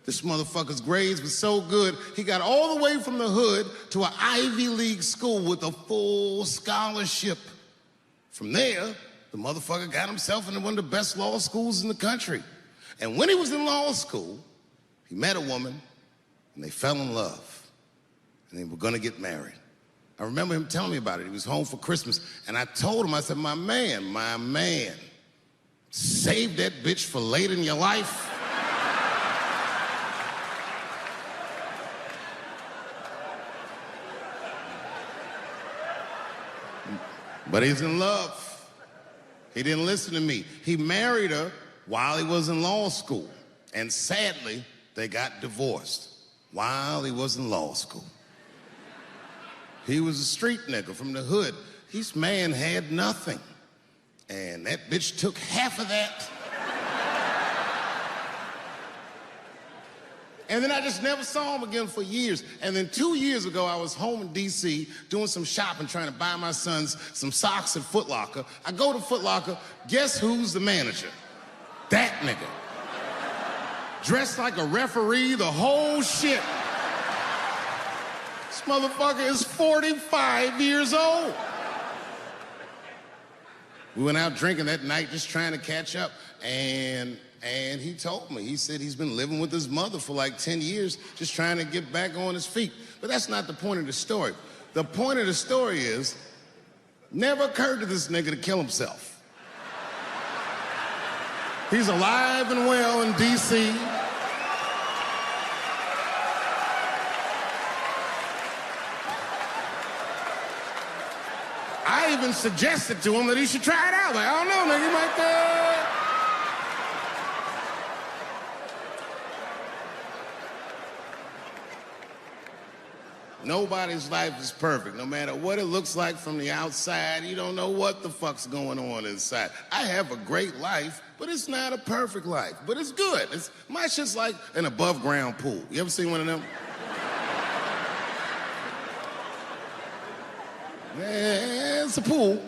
This motherfucker's grades were so good, he got all the way from the hood to an Ivy League school with a full scholarship. From there, the motherfucker got himself into one of the best law schools in the country. And when he was in law school, he met a woman, and they fell in love. And they were gonna get married. I remember him telling me about it. He was home for Christmas, and I told him, I said, my man, save that bitch for later in your life. But he's in love. He didn't listen to me. He married her while he was in law school. And sadly, they got divorced while he was in law school. He was a street nigga from the hood. This man had nothing. And that bitch took half of that. And then I just never saw him again for years. And then 2 years ago, I was home in D.C. doing some shopping, trying to buy my sons some socks at Foot Locker. I go to Foot Locker, guess who's the manager? That nigga. Dressed like a referee, the whole shit. This motherfucker is 45 years old. We went out drinking that night just trying to catch up, and he told me, he said he's been living with his mother for like 10 years, just trying to get back on his feet. But that's not the point of the story. The point of the story is, never occurred to this nigga to kill himself. He's alive and well in D.C. I even suggested to him that he should try it out. Like, I don't know, nigga, you might, Nobody's life is perfect. No matter what it looks like from the outside, you don't know what the fuck's going on inside. I have a great life, but it's not a perfect life. But it's good. My shit's like an above-ground pool. You ever seen one of them? Yeah, it's a pool.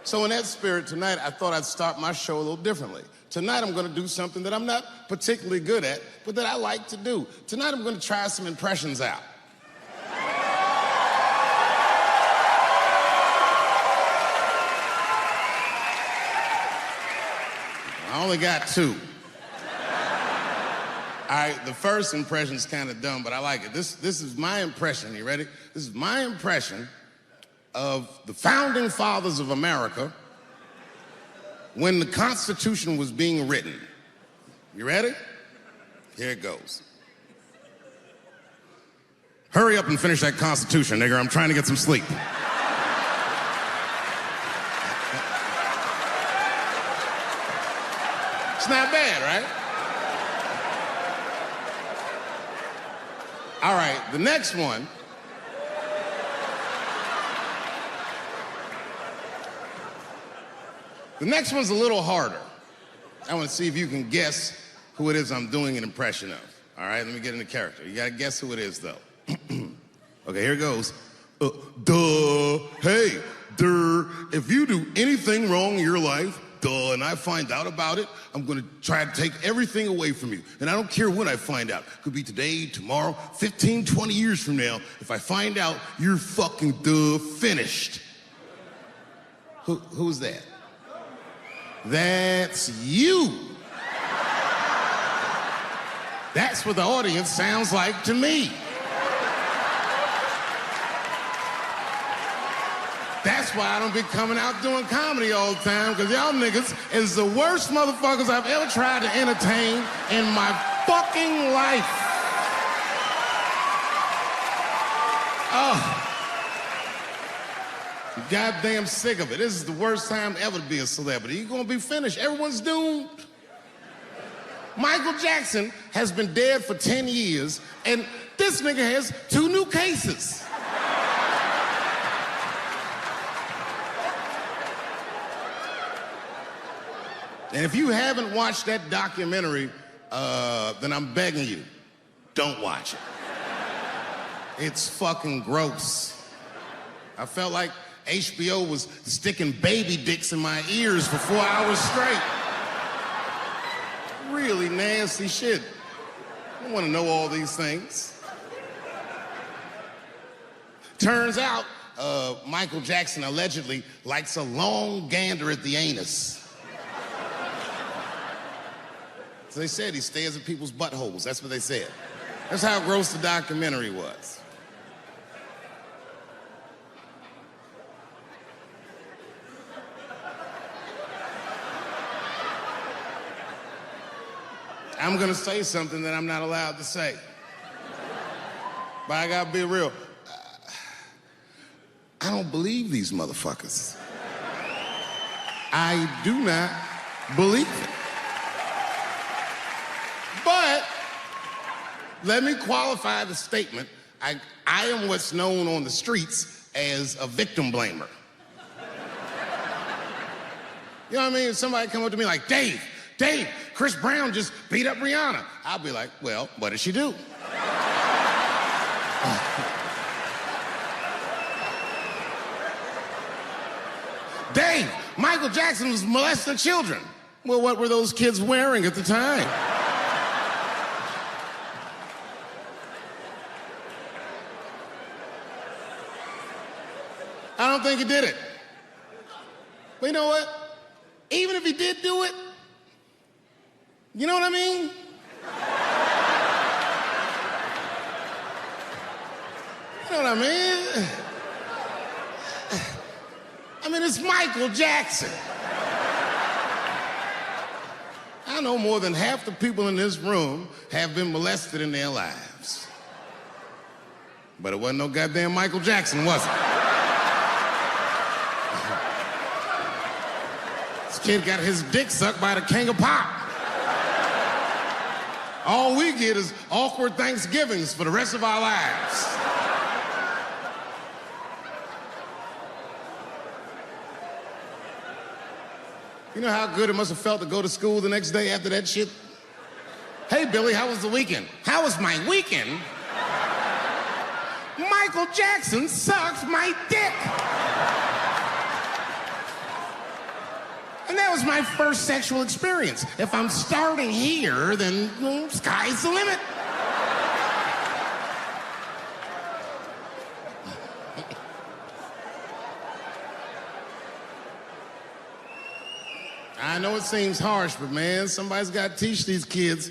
So in that spirit, tonight, I thought I'd start my show a little differently. Tonight, I'm gonna do something that I'm not particularly good at, but that I like to do. Tonight, I'm gonna try some impressions out. I only got 2. All right, the first impression's kind of dumb, but I like it. This is my impression. You ready? This is my impression of the founding fathers of America when the Constitution was being written. You ready? Here it goes. Hurry up and finish that Constitution, nigger. I'm trying to get some sleep. It's not bad, right? All right, the next one. The next one's a little harder. I want to see if you can guess who it is I'm doing an impression of. All right, let me get into character. You got to guess who it is, though. Okay, here it goes. Hey, if you do anything wrong in your life, and I find out about it, I'm gonna try to take everything away from you. And I don't care when I find out. Could be today, tomorrow, 15, 20 years from now. If I find out, you're fucking finished. Who's that? That's you. That's what the audience sounds like to me. That's why I don't be coming out doing comedy all the time, because y'all niggas is the worst motherfuckers I've ever tried to entertain in my fucking life. Oh. I'm goddamn sick of it. This is the worst time ever to be a celebrity. You're gonna be finished. Everyone's doomed. Michael Jackson has been dead for 10 years, and this nigga has 2 new cases. And if you haven't watched that documentary, then I'm begging you, don't watch it. It's fucking gross. I felt like HBO was sticking baby dicks in my ears for 4 hours straight. Really nasty shit. I don't want to know all these things. Turns out, Michael Jackson allegedly likes a long gander at the anus. So they said he stares at people's buttholes. That's what they said. That's how gross the documentary was. I'm gonna say something that I'm not allowed to say. But I gotta be real. I don't believe these motherfuckers. I do not believe it. But let me qualify the statement. I am what's known on the streets as a victim blamer. You know what I mean? If somebody come up to me like, Dave, Chris Brown just beat up Rihanna. I'll be like, well, what did she do? Dave, Michael Jackson was molesting children. Well, what were those kids wearing at the time? I don't think he did it. But you know what? Even if he did do it, you know what I mean? You know what I mean? I mean, it's Michael Jackson. I know more than half the people in this room have been molested in their lives. But it wasn't no goddamn Michael Jackson, was it? This kid got his dick sucked by the king of pop. All we get is awkward Thanksgivings for the rest of our lives. You know how good it must have felt to go to school the next day after that shit? Hey, Billy, how was the weekend? How was my weekend? Michael Jackson sucked my dick. And that was my first sexual experience. If I'm starting here, then sky's the limit. I know it seems harsh, but man, somebody's got to teach these kids.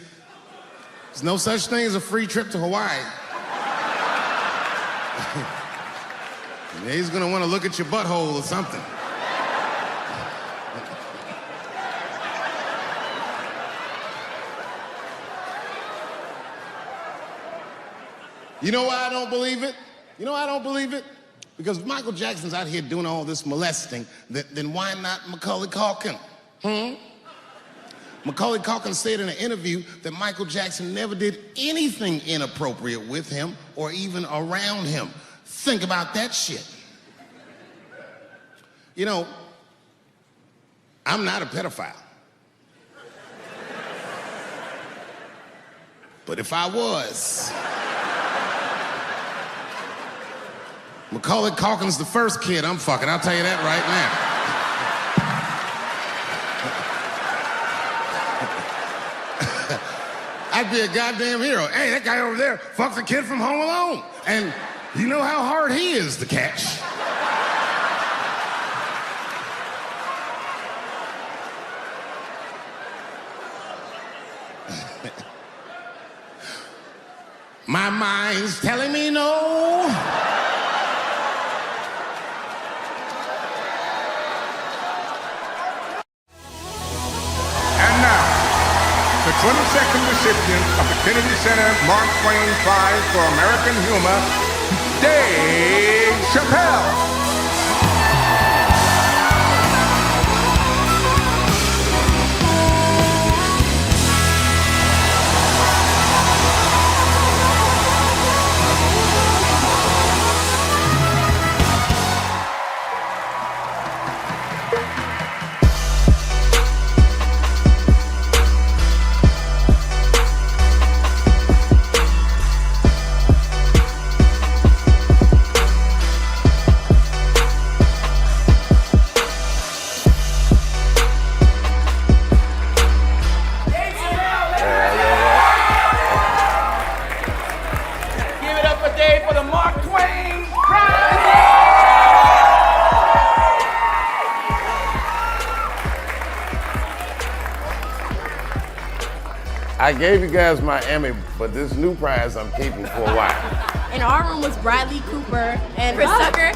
There's no such thing as a free trip to Hawaii. He's gonna want to look at your butthole or something. You know why I don't believe it? You know why I don't believe it? Because if Michael Jackson's out here doing all this molesting, then why not Macaulay Culkin? Macaulay Culkin said in an interview that Michael Jackson never did anything inappropriate with him or even around him. Think about that shit. You know, I'm not a pedophile. But if I was, Macaulay Culkin's the first kid I'm fucking, I'll tell you that right now. I'd be a goddamn hero. Hey, that guy over there fucked a kid from Home Alone. And you know how hard he is to catch. My mind's telling me no. And now, the 22nd recipient of the Kennedy Center Mark Twain Prize for American Humor, Dave Chappelle. I gave you guys my Emmy, but this new prize I'm keeping for a while. In our room was Bradley Cooper and Chris Tucker,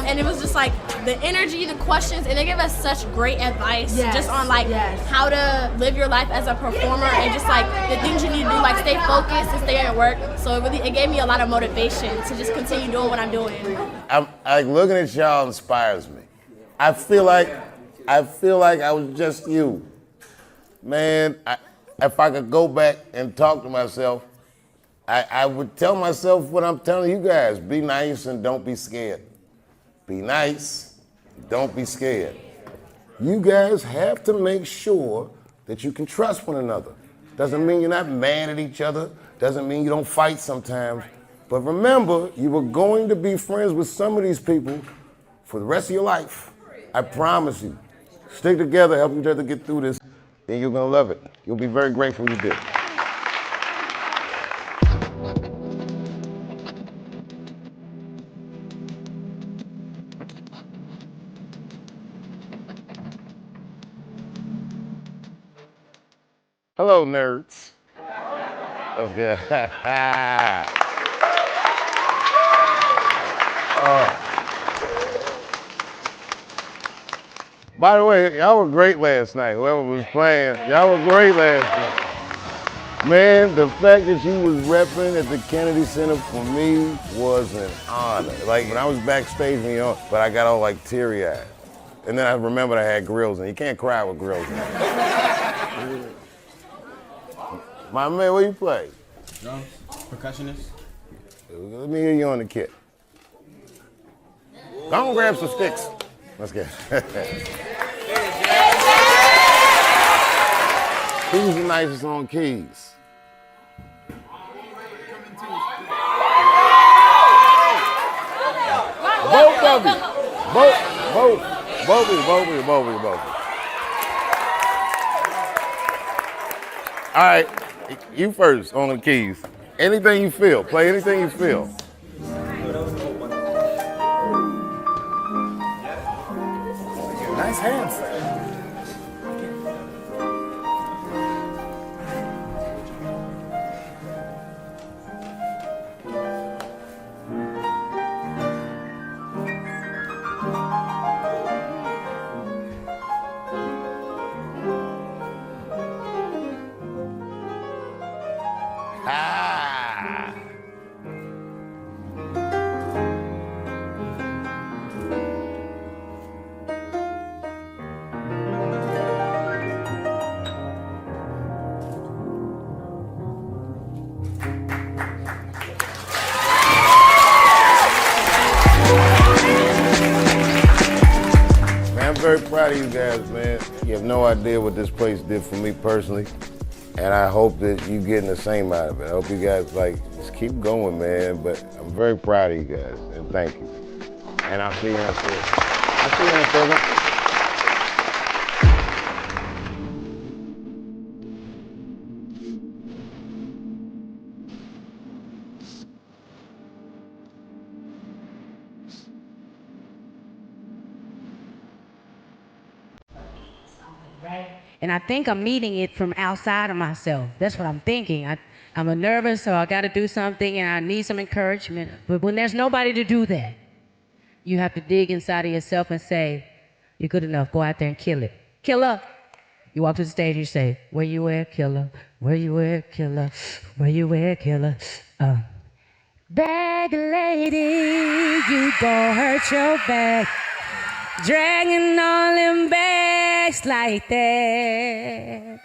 and it was just like the energy, the questions, and they give us such great advice just on like how to live your life as a performer and just like the things you need to do, like stay focused and stay at work. So it gave me a lot of motivation to just continue doing what I'm doing. I looking at y'all inspires me. I feel like I was just you, man. If I could go back and talk to myself, I would tell myself what I'm telling you guys. Be nice and don't be scared. Be nice, don't be scared. You guys have to make sure that you can trust one another. Doesn't mean you're not mad at each other. Doesn't mean you don't fight sometimes. But remember, you were going to be friends with some of these people for the rest of your life. I promise you. Stick together, help each other get through this, then you're gonna love it. You'll be very grateful you did. Hello, nerds. Okay. By the way, y'all were great last night. Whoever was playing, y'all were great last night. Man, the fact that you was repping at the Kennedy Center for me was an honor. Like when I was backstage, but I got all like teary-eyed. And then I remembered I had grills, and you can't cry with grills. My man, what you play? Drums, percussionist. Let me hear you on the kit. Go on, grab some sticks. Let's get. Who's the nicest on keys? Both of you. Both. All right, you first on the keys. Anything you feel. Play anything you feel. Nice hands. I'm very proud of you guys, man. You have no idea what this place did for me personally. And I hope that you're getting the same out of it. I hope you guys, just keep going, man. But I'm very proud of you guys, and thank you. And I'll see you in a second. I'll see you in a second. Right? And I think I'm meeting it from outside of myself. That's what I'm thinking. I'm a nervous, so I got to do something, and I need some encouragement. But when there's nobody to do that, you have to dig inside of yourself and say, you're good enough. Go out there and kill it. Killer. You walk to the stage and you say, where you at, killer? Where you at, killer? Where you at, killer? Bag lady, you gon' hurt your back. Dragging all them bags like that.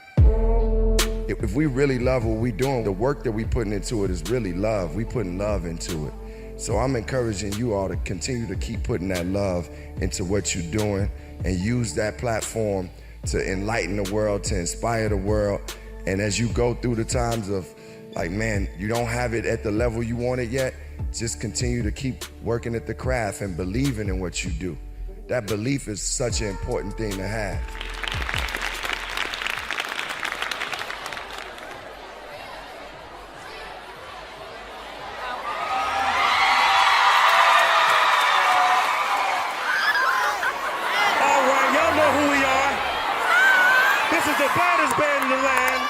If we really love what we're doing, the work that we're putting into it is really love. We putting love into it. So I'm encouraging you all to continue to keep putting that love into what you're doing and use that platform to enlighten the world, to inspire the world. And as you go through the times of, you don't have it at the level you want it yet, just continue to keep working at the craft and believing in what you do. That belief is such an important thing to have. All right, y'all know who we are. This is the baddest band in the land,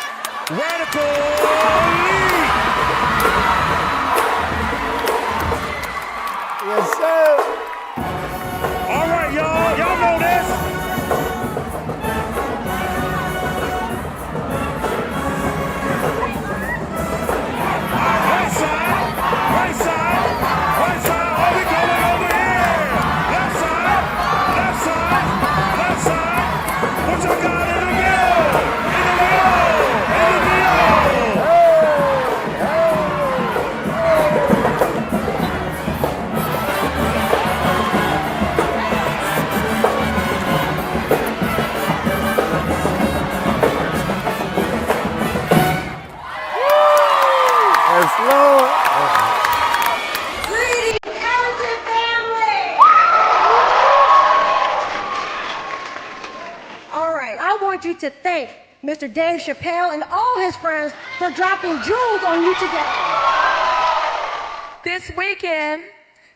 Radical League. Yes, sir. All right, y'all know this. Right side, oh, we going over here. Left side, what y'all got in the middle? All right, I want you to thank Mr. Dave Chappelle and all his friends for dropping jewels on you today. This weekend,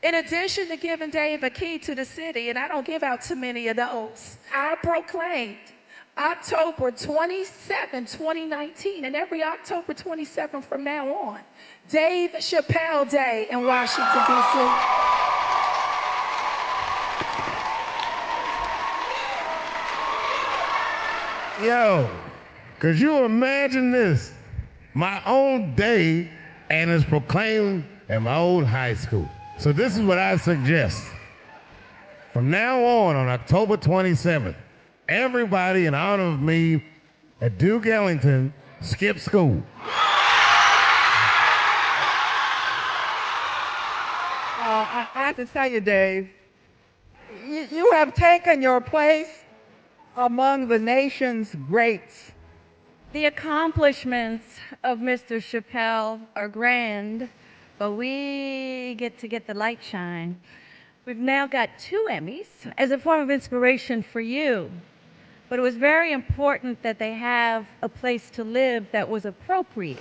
in addition to giving Dave a key to the city, and I don't give out too many of those, I proclaimed October 27, 2019, and every October 27 from now on, Dave Chappelle Day in Washington, D.C. Yo, could you imagine this? My own day, and it's proclaimed at my old high school. So this is what I suggest. From now on October 27th, everybody in honor of me at Duke Ellington skip school. I have to tell you, Dave, you have taken your place among the nation's greats. The accomplishments of Mr. Chappelle are grand, but we get to get the light shine. We've now got 2 Emmys as a form of inspiration for you. But it was very important that they have a place to live that was appropriate.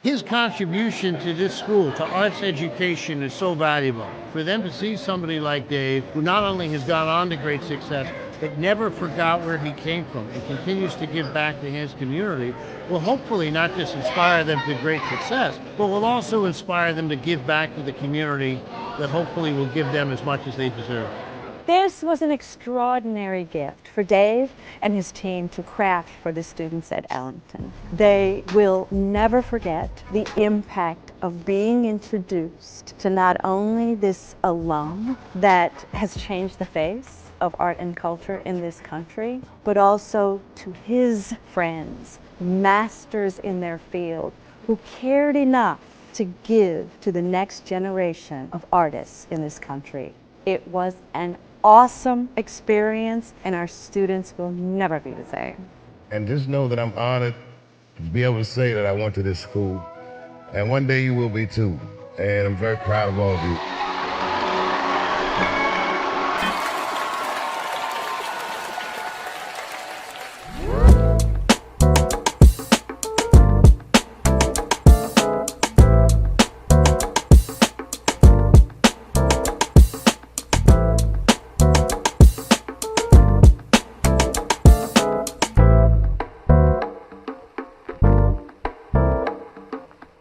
His contribution to this school, to arts education, is so valuable. For them to see somebody like Dave, who not only has gone on to great success, but never forgot where he came from and continues to give back to his community, will hopefully not just inspire them to great success, but will also inspire them to give back to the community that hopefully will give them as much as they deserve. This was an extraordinary gift for Dave and his team to craft for the students at Ellington. They will never forget the impact of being introduced to not only this alum that has changed the face of art and culture in this country, but also to his friends, masters in their field, who cared enough to give to the next generation of artists in this country. It was an awesome experience, and our students will never be the same. And just know that I'm honored to be able to say that I went to this school. And one day you will be too. And I'm very proud of all of you.